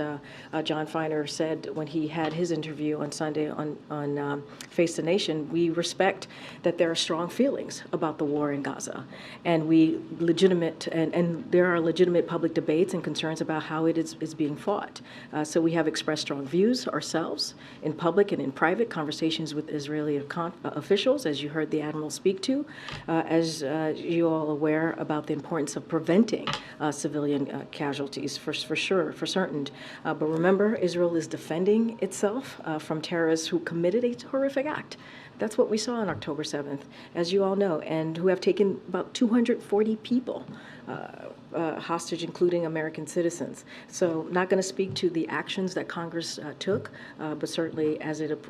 John Feiner said when he had his interview on Sunday on Face the Nation, we respect that there are strong feelings about the war in Gaza, and and there are legitimate public debates and concerns about how it is being fought. So we have expressed strong views ourselves in public and in private conversations with Israeli officials, as you heard the Admiral speak to, as you all aware about the importance of preventing civilian casualties for sure, for certain. But remember, Israel is defending itself from terrorists who committed a horrific act. That's what we saw on October 7th, as you all know, and who have taken about 240 people hostage, including American citizens. So not going to speak to the actions that Congress took, but certainly as it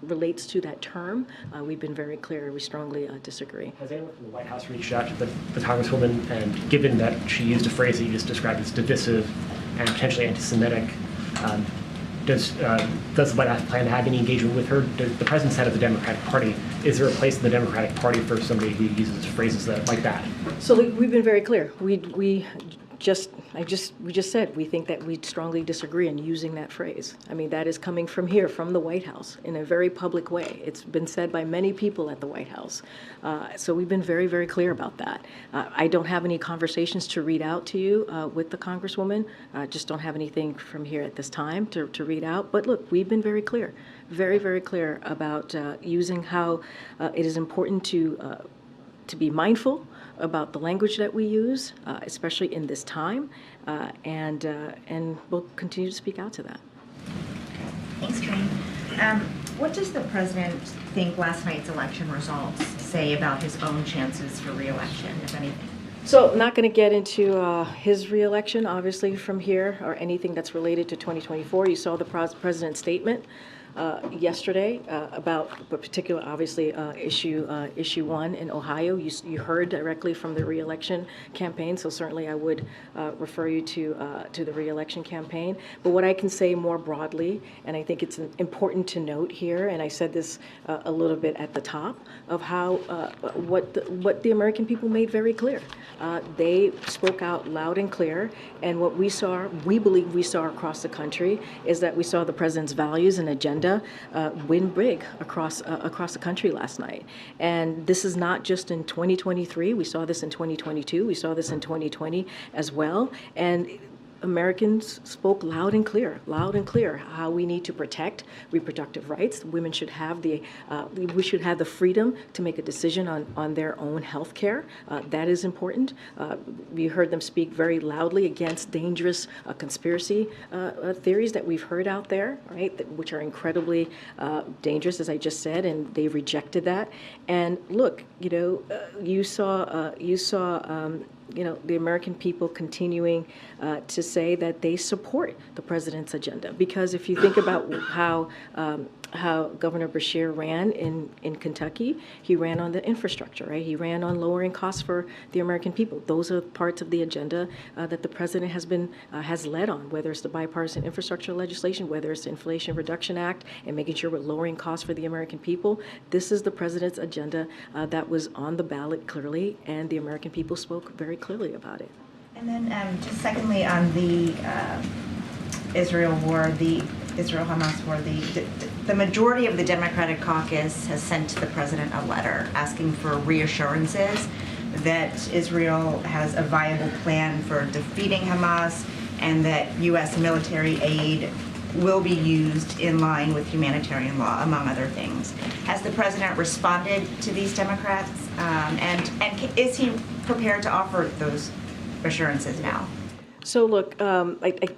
relates to that term, we've been very clear. We strongly disagree. Has anyone from the White House reached out to the Congresswoman, and given that she used a phrase that you just described as divisive and potentially anti-Semitic, does the White House plan to have any engagement with her? The president's head of the Democratic Party. Is there a place in the Democratic Party for somebody who uses phrases like that? So we've been very clear. We just said we think that we strongly disagree in using that phrase. I mean, that is coming from here, from the White House, in a very public way. It's been said by many people at the White House. So we've been very, very clear about that. I don't have any conversations to read out to you with the Congresswoman. Just don't have anything from here at this time to read out. But look, we've been very clear, very, very clear about using how it is important to be mindful about the language that we use, especially in this time, and we'll continue to speak out to that. Thanks, Karine. What does the president think last night's election results say about his own chances for re-election, if anything? So not going to get into his re-election, obviously, from here, or anything that's related to 2024. You saw the president's statement yesterday about a particular, obviously, issue 1 in Ohio. You heard directly from the re-election campaign, so certainly I would refer you to the re-election campaign. But what I can say more broadly, and I think it's important to note here, and I said this a little bit at the top, of how what the American people made very clear. They spoke out loud and clear, and what we believe we saw across the country is that we saw the president's values and agenda win big across the country last night. And this is not just in 2023. We saw this in 2022. We saw this in 2020 as well. And Americans spoke loud and clear how we need to protect reproductive rights. Women should have we should have the freedom to make a decision on their own health care. That is important. We heard them speak very loudly against dangerous conspiracy theories that we've heard out there, right, which are incredibly dangerous, as I just said, and they rejected that. And look, you saw the American people continuing to say that they support the president's agenda. Because if you think about how Governor Beshear ran in Kentucky, he ran on the infrastructure, right? He ran on lowering costs for the American people. Those are parts of the agenda that the president has led on, whether it's the bipartisan infrastructure legislation, whether it's the Inflation Reduction Act, and making sure we're lowering costs for the American people. This is the president's agenda that was on the ballot clearly, and the American people spoke very clearly about it. And then just secondly, on the Israel war, the Israel-Hamas war, the majority of the Democratic caucus has sent to the president a letter asking for reassurances that Israel has a viable plan for defeating Hamas and that U.S. military aid will be used in line with humanitarian law, among other things. Has the president responded to these Democrats, and is he prepared to offer those assurances now? So look, I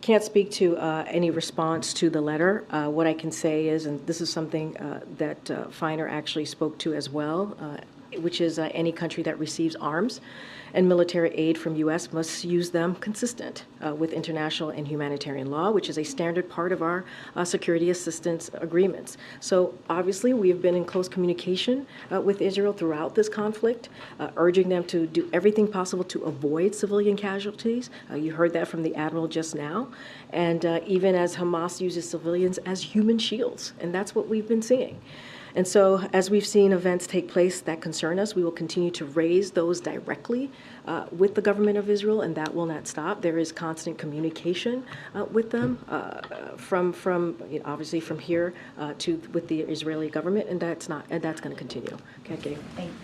can't speak to any response to the letter. What I can say is, and this is something that Feiner actually spoke to as well any country that receives arms and military aid from U.S. must use them consistent with international and humanitarian law, which is a standard part of our security assistance agreements. So obviously, we have been in close communication with Israel throughout this conflict, urging them to do everything possible to avoid civilian casualties. You heard that from the Admiral just now. And even as Hamas uses civilians as human shields, and that's what we've been seeing. And so as we've seen events take place that concern us, we will continue to raise those directly with the government of Israel, and that will not stop. There is constant communication with them obviously from here with the Israeli government, and that's going to continue. Okay, Gabe. Thanks.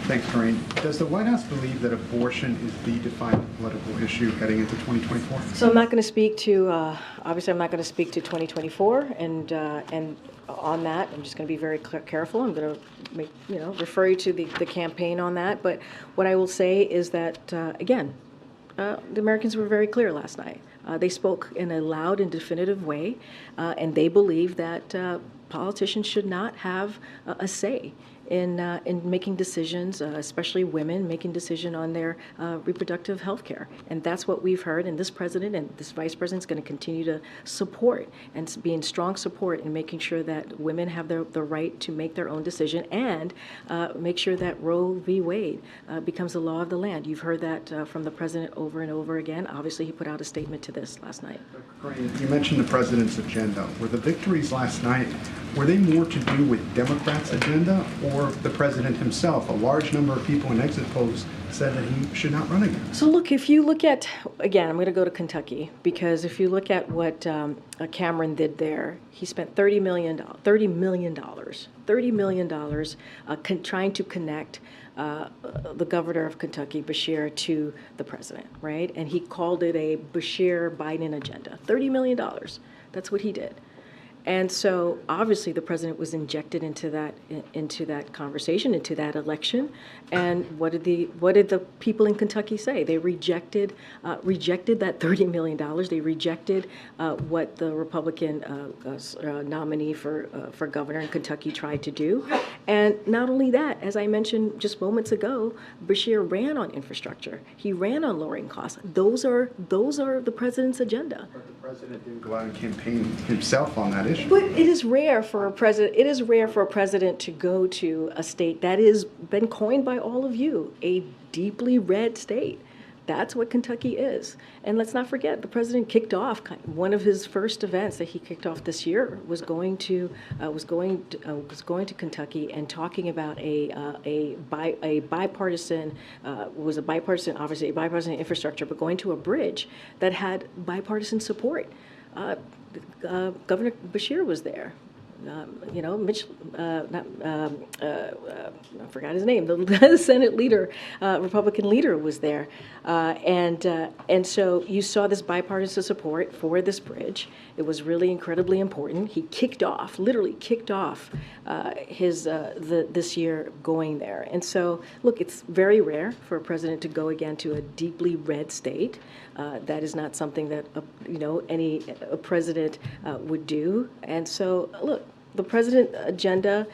Thanks, Karine. Does the White House believe that abortion is the defining political issue heading into 2024? So I'm not going to speak to, obviously I'm not going to speak to 2024, and on that, I'm just going to be very careful. I'm going to refer you to the campaign on that. But what I will say is that, again, the Americans were very clear last night. They spoke in a loud and definitive way, and they believe that politicians should not have a say in making decisions, especially women making decision on their reproductive health care. And that's what we've heard, and this president and this vice president is going to continue to support and be in strong support in making sure that women have the right to make their own decision, and make sure that Roe v. Wade becomes the law of the land. You've heard that from the president over and over again. Obviously, he put out a statement to this last night. Karine, you mentioned the president's agenda. Were the victories last night, were they more to do with Democrats' agenda or the president himself? A large number of people in exit polls said that he should not run again. So look, if you look at, again, I'm going to go to Kentucky, because if you look at what Cameron did there, he spent $30 million trying to connect the governor of Kentucky, Beshear, to the president, right? And he called it a Beshear-Biden agenda. $30 million. That's what he did. And so obviously the president was injected into that conversation, into that election. And what did the people in Kentucky say? They rejected that $30 million. They rejected what the Republican nominee for governor in Kentucky tried to do. And not only that, as I mentioned just moments ago, Beshear ran on infrastructure. He ran on lowering costs. Those are the president's agenda. But the president didn't go out and campaign himself on that issue. But it is rare for a president. It is rare for a president to go to a state that has been coined by all of you, a deeply red state. That's what Kentucky is. And let's not forget, the president kicked off one of his first events that he kicked off this year was going to Kentucky and talking about a bipartisan infrastructure, but going to a bridge that had bipartisan support. Governor Beshear was there. Mitch, I forgot his name, the Senate leader, Republican leader was there. And so you saw this bipartisan support for this bridge. It was really incredibly important. He literally kicked off this year going there. And so, look, it's very rare for a president to go again to a deeply red state. That is not something that, any president would do. And so, look, the president's agenda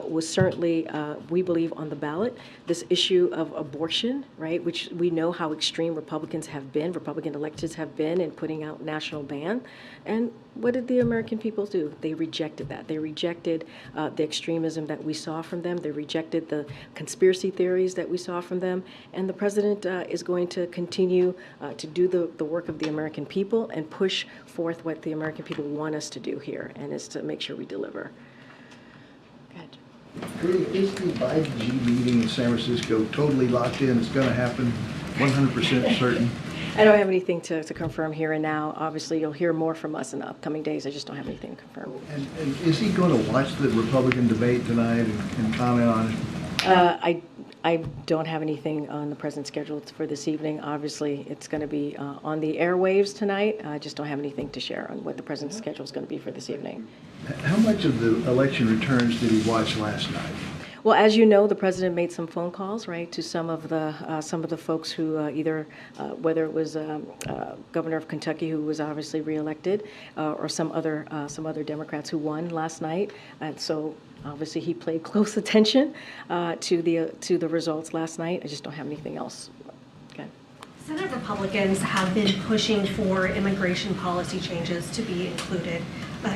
was certainly, we believe, on the ballot. This issue of abortion, right, which we know how extreme Republican electeds have been in putting out national ban. And what did the American people do? They rejected that. They rejected the extremism that we saw from them. They rejected the conspiracy theories that we saw from them. And the president is going to continue to do the work of the American people and push forth what the American people want us to do here, and is to make sure we deliver. Go ahead. Is the Biden-G meeting in San Francisco totally locked in? It's going to happen 100% certain? I don't have anything to confirm here and now. Obviously, you'll hear more from us in the upcoming days. I just don't have anything to confirm. And is he going to watch the Republican debate tonight and comment on it? I don't have anything on the president's schedule for this evening. Obviously, it's going to be on the airwaves tonight. I just don't have anything to share on what the president's schedule is going to be for this evening. How much of the election returns did he watch last night? Well, as you know, the president made some phone calls, right, to some of the folks who either, whether it was Governor of Kentucky, who was obviously reelected, or some other Democrats who won last night, and so obviously he paid close attention to the results last night. I just don't have anything else. Okay. Senate Republicans have been pushing for immigration policy changes to be included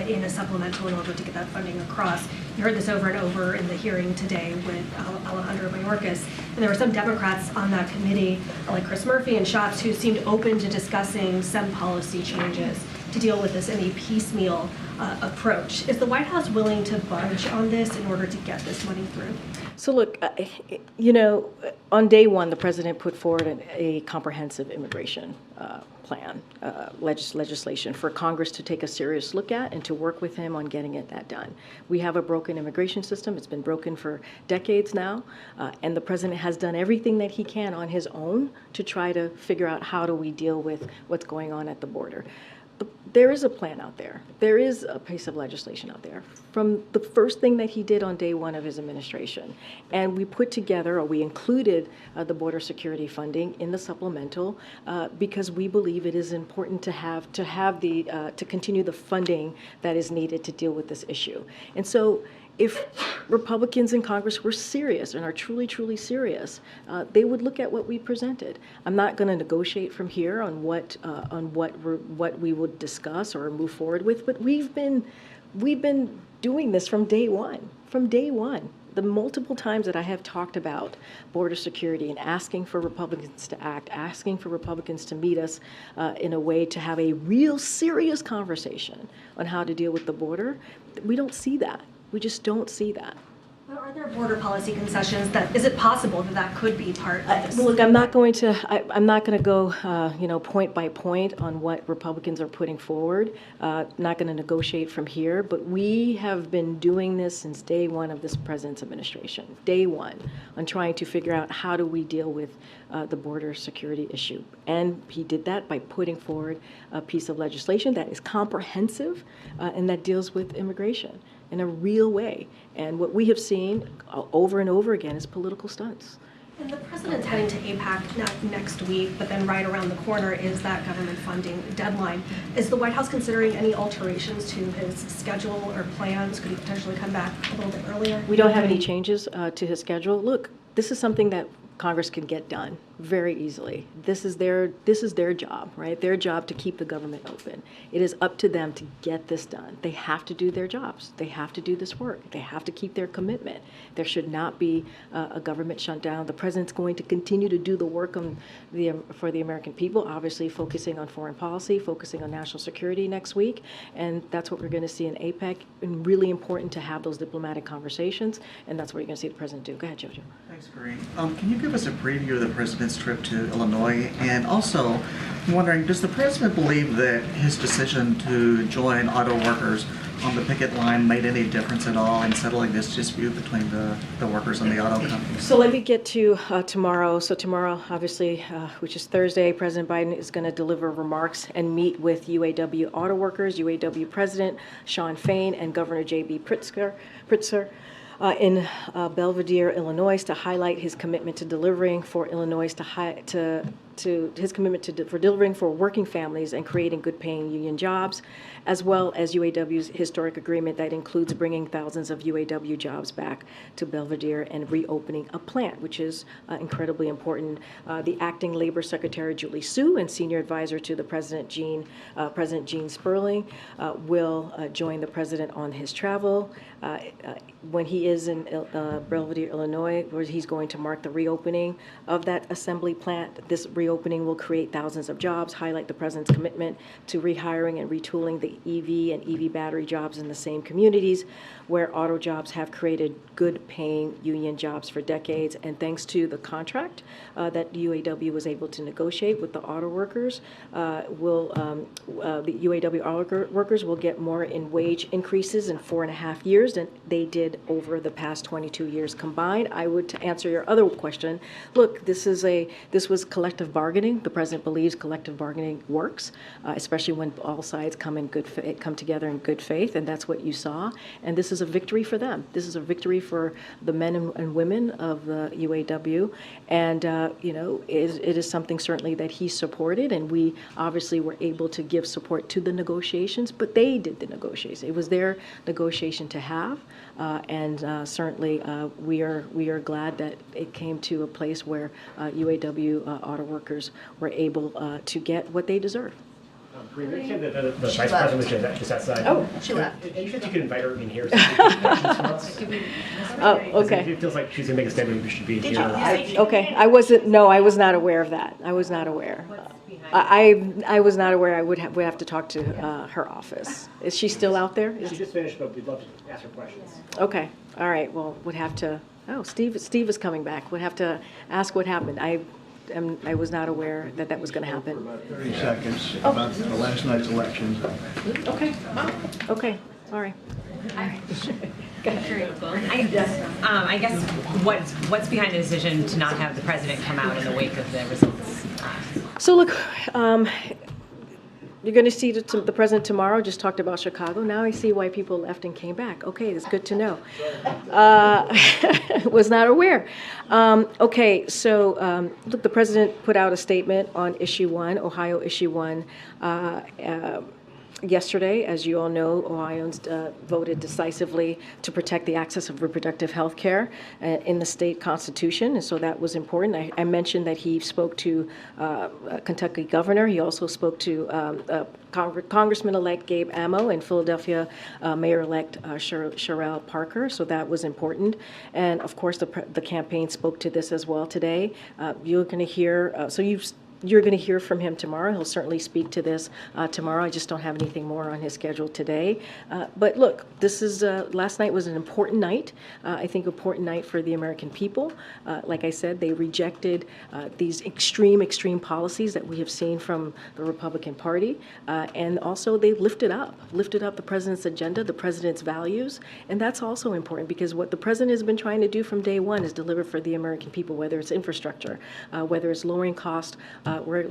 in a supplemental in order to get that funding across. You heard this over and over in the hearing today with Alejandro Mayorkas. And there were some Democrats on that committee, like Chris Murphy and Schatz, who seemed open to discussing some policy changes to deal with this in a piecemeal approach. Is the White House willing to budge on this in order to get this money through? So look, you know, on day one, the president put forward a comprehensive immigration plan, legislation for Congress to take a serious look at and to work with him on getting that done. We have a broken immigration system. It's been broken for decades now, and the president has done everything that he can on his own to try to figure out how do we deal with what's going on at the border. There is a plan out there. There is a piece of legislation out there from the first thing that he did on day one of his administration. And we put together, or we included the border security funding in the supplemental because we believe it is important to continue the funding that is needed to deal with this issue. And so if Republicans in Congress were serious and are truly, truly serious, they would look at what we presented. I'm not going to negotiate from here on what we would discuss or move forward with, but we've been doing this from day one. From day one, the multiple times that I have talked about border security and asking for Republicans to act, asking for Republicans to meet us in a way to have a real serious conversation on how to deal with the border, we don't see that. We just don't see that. Well, are there border policy concessions is it possible that could be part of this? Look, I'm not going to go, point by point on what Republicans are putting forward. Not going to negotiate from here, but we have been doing this since day one of this president's administration, day one, on trying to figure out how do we deal with the border security issue. And he did that by putting forward a piece of legislation that is comprehensive and that deals with immigration in a real way. And what we have seen over and over again is political stunts. And the president's heading to APAC next week, but then right around the corner is that government funding deadline. Is the White House considering any alterations to his schedule or plans? Could he potentially come back a little bit earlier? We don't have any changes to his schedule. Look, this is something that Congress can get done very easily. This is their job, right? Their job to keep the government open. It is up to them to get this done. They have to do their jobs. They have to do this work. They have to keep their commitment. There should not be a government shutdown. The president's going to continue to do the work for the American people, obviously focusing on foreign policy, focusing on national security next week, and that's what we're going to see in APEC. And really important to have those diplomatic conversations, and that's what you're going to see the president do. Go ahead, Jojo. Thanks, Karine. Can you give us a preview of the president's trip to Illinois? And also, I'm wondering, does the president believe that his decision to join auto workers on the picket line made any difference at all in settling this dispute between the workers and the auto companies? So let me get to tomorrow. So tomorrow, obviously, which is Thursday, President Biden is going to deliver remarks and meet with UAW auto workers, UAW President Shawn Fain and Governor J.B. Pritzker in Belvidere, Illinois, to highlight his commitment to delivering for Illinois, his commitment for delivering for working families and creating good-paying union jobs, as well as UAW's historic agreement that includes bringing thousands of UAW jobs back to Belvidere and reopening a plant, which is incredibly important. The acting Labor Secretary Julie Su and Senior Advisor to the President Gene Sperling will join the President on his travel. When he is in Belvidere, Illinois, where he's going to mark the reopening of that assembly plant. This reopening will create thousands of jobs, highlight the president's commitment to rehiring and retooling the EV and EV battery jobs in the same communities where auto jobs have created good-paying union jobs for decades. And thanks to the contract that UAW was able to negotiate with the auto workers, the UAW auto workers will get more in wage increases in 4.5 years than they did over the past 22 years combined. I would, to answer your other question, look, this was collective bargaining. The president believes collective bargaining works, especially when all sides come together in good faith, and that's what you saw. And this is a victory for them. This is a victory for the men and women of the UAW, and it is something certainly that he supported, and we obviously were able to give support to the negotiations, but they did the negotiations. It was their negotiation to have, and certainly we are glad that it came to a place where UAW auto workers were able to get what they deserve. The vice president was just outside. Oh, she left. And you think you could invite her in here? So questions from us? Oh, okay. It feels like she's going to make a statement. We should be here. Okay, I was not aware of that. I was not aware. I was not aware. I would have to talk to her office. Is she still out there? She just finished, but we'd love to ask her questions. Okay, all right. Well, would have to. Oh, Steve is coming back. Would have to ask what happened. I was not aware that was going to happen. About 30 seconds about the last night's elections. Okay. Okay. All right. I guess what's behind the decision to not have the president come out in the wake of the results? So look, you're going to see the president tomorrow. Just talked about Chicago. Now I see why people left and came back. Okay, that's good to know. Was not aware. Okay, so look, the president put out a statement on issue 1, Ohio issue 1. Yesterday, as you all know, Ohioans voted decisively to protect the access of reproductive health care in the state constitution, and so that was important. I mentioned that he spoke to Kentucky governor. He also spoke to Congressman-elect Gabe Amo and Philadelphia Mayor-elect Sherrell Parker, so that was important. And of course, the campaign spoke to this as well today. You're going to hear, you're going to hear from him tomorrow. He'll certainly speak to this tomorrow. I just don't have anything more on his schedule today. But look, this is last night was an important night. I think important night for the American people. Like I said, they rejected these extreme policies that we have seen from the Republican Party, and also they lifted up the president's agenda, the president's values, and that's also important because what the president has been trying to do from day one is deliver for the American people, whether it's infrastructure, whether it's lowering cost. For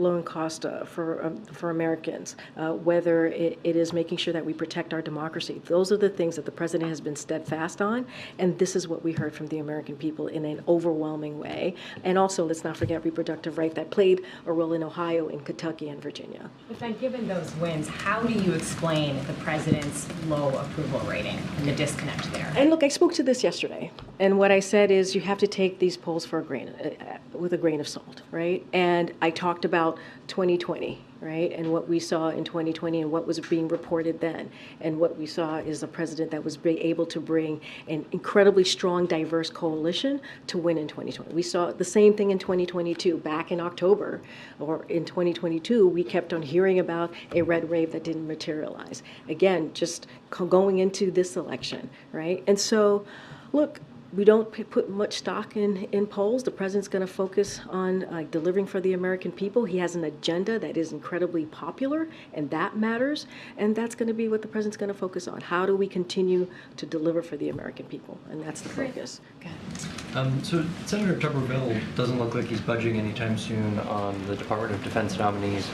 Americans, whether it is making sure that we protect our democracy. Those are the things that the president has been steadfast on, and this is what we heard from the American people in an overwhelming way. And also, let's not forget reproductive right that played a role in Ohio, in Kentucky, and Virginia. But then given those wins, how do you explain the president's low approval rating and the disconnect there? And look, I spoke to this yesterday, and what I said is you have to take these polls with a grain of salt, right? And I talked about 2020, right, and what we saw in 2020 and what was being reported then. And what we saw is a president that was able to bring an incredibly strong, diverse coalition to win in 2020. We saw the same thing in 2022. Back in October or in 2022, we kept on hearing about a red wave that didn't materialize. Again, just going into this election, right? And so, look, we don't put much stock in polls. The president's going to focus on delivering for the American people. He has an agenda that is incredibly popular, and that matters. And that's going to be what the president's going to focus on. How do we continue to deliver for the American people? And that's the focus. Okay. So Senator Tuberville doesn't look like he's budging anytime soon on the Department of Defense nominees.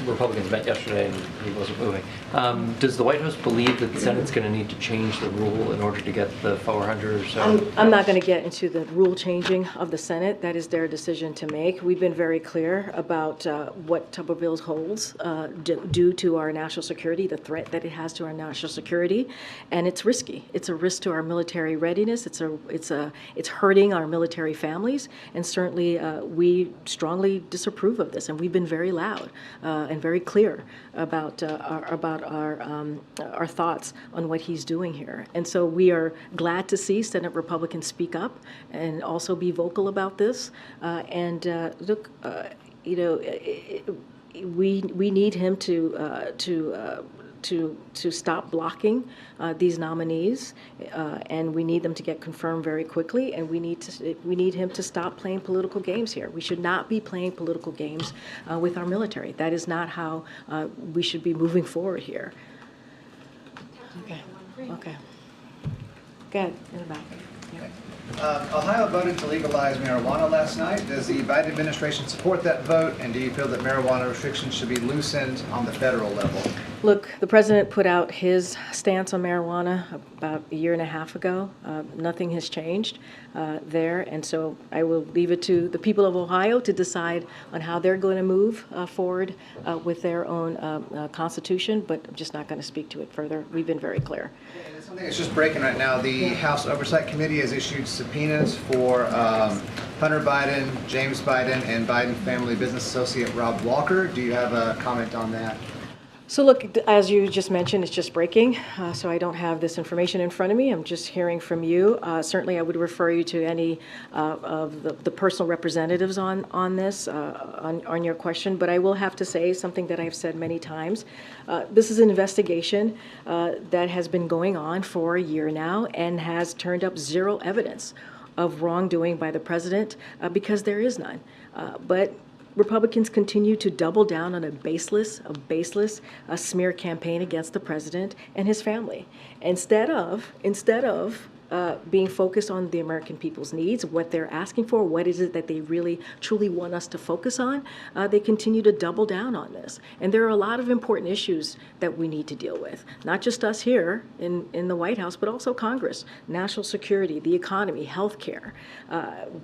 Republicans met yesterday, and he wasn't moving. Does the White House believe that the Senate's going to need to change the rule in order to get the 400 or so? I'm not going to get into the rule changing of the Senate. That is their decision to make. We've been very clear about what Tuberville holds due to our national security, the threat that it has to our national security, and it's risky. It's a risk to our military readiness. It's hurting our military families, and certainly we strongly disapprove of this. And we've been very loud and very clear about our thoughts on what he's doing here. And so we are glad to see Senate Republicans speak up and also be vocal about this. Look, we need him to stop blocking these nominees, and we need them to get confirmed very quickly. And we need him to stop playing political games here. We should not be playing political games with our military. That is not how we should be moving forward here. Okay. Okay. Go ahead, in the back. Ohio voted to legalize marijuana last night. Does the Biden administration support that vote, and do you feel that marijuana restrictions should be loosened on the federal level? Look, the president put out his stance on marijuana about a year and a half ago. Nothing has changed there, and so I will leave it to the people of Ohio to decide on how they're going to move forward with their own constitution, but I'm just not going to speak to it further. We've been very clear. Something that's just breaking right now. The House Oversight Committee has issued subpoenas for Hunter Biden, James Biden, and Biden family business associate Rob Walker. Do you have a comment on that? So look, as you just mentioned, it's just breaking, so I don't have this information in front of me. I'm just hearing from you. Certainly, I would refer you to any of the personal representatives on this, on your question. But I will have to say something that I've said many times. This is an investigation that has been going on for a year now and has turned up zero evidence of wrongdoing by the president because there is none. But Republicans continue to double down on a baseless smear campaign against the president and his family. Instead of being focused on the American people's needs, what they're asking for, what is it that they really truly want us to focus on, they continue to double down on this. And there are a lot of important issues that we need to deal with, not just us here in the White House, but also Congress, national security, the economy, healthcare,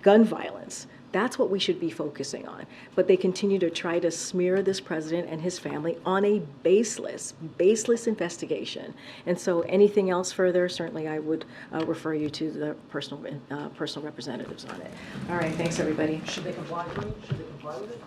gun violence. That's what we should be focusing on. But they continue to try to smear this president and his family on a baseless investigation. And so anything else further, certainly I would refer you to the personal representatives on it. All right, thanks everybody. Should they comply with it? Should they comply with it?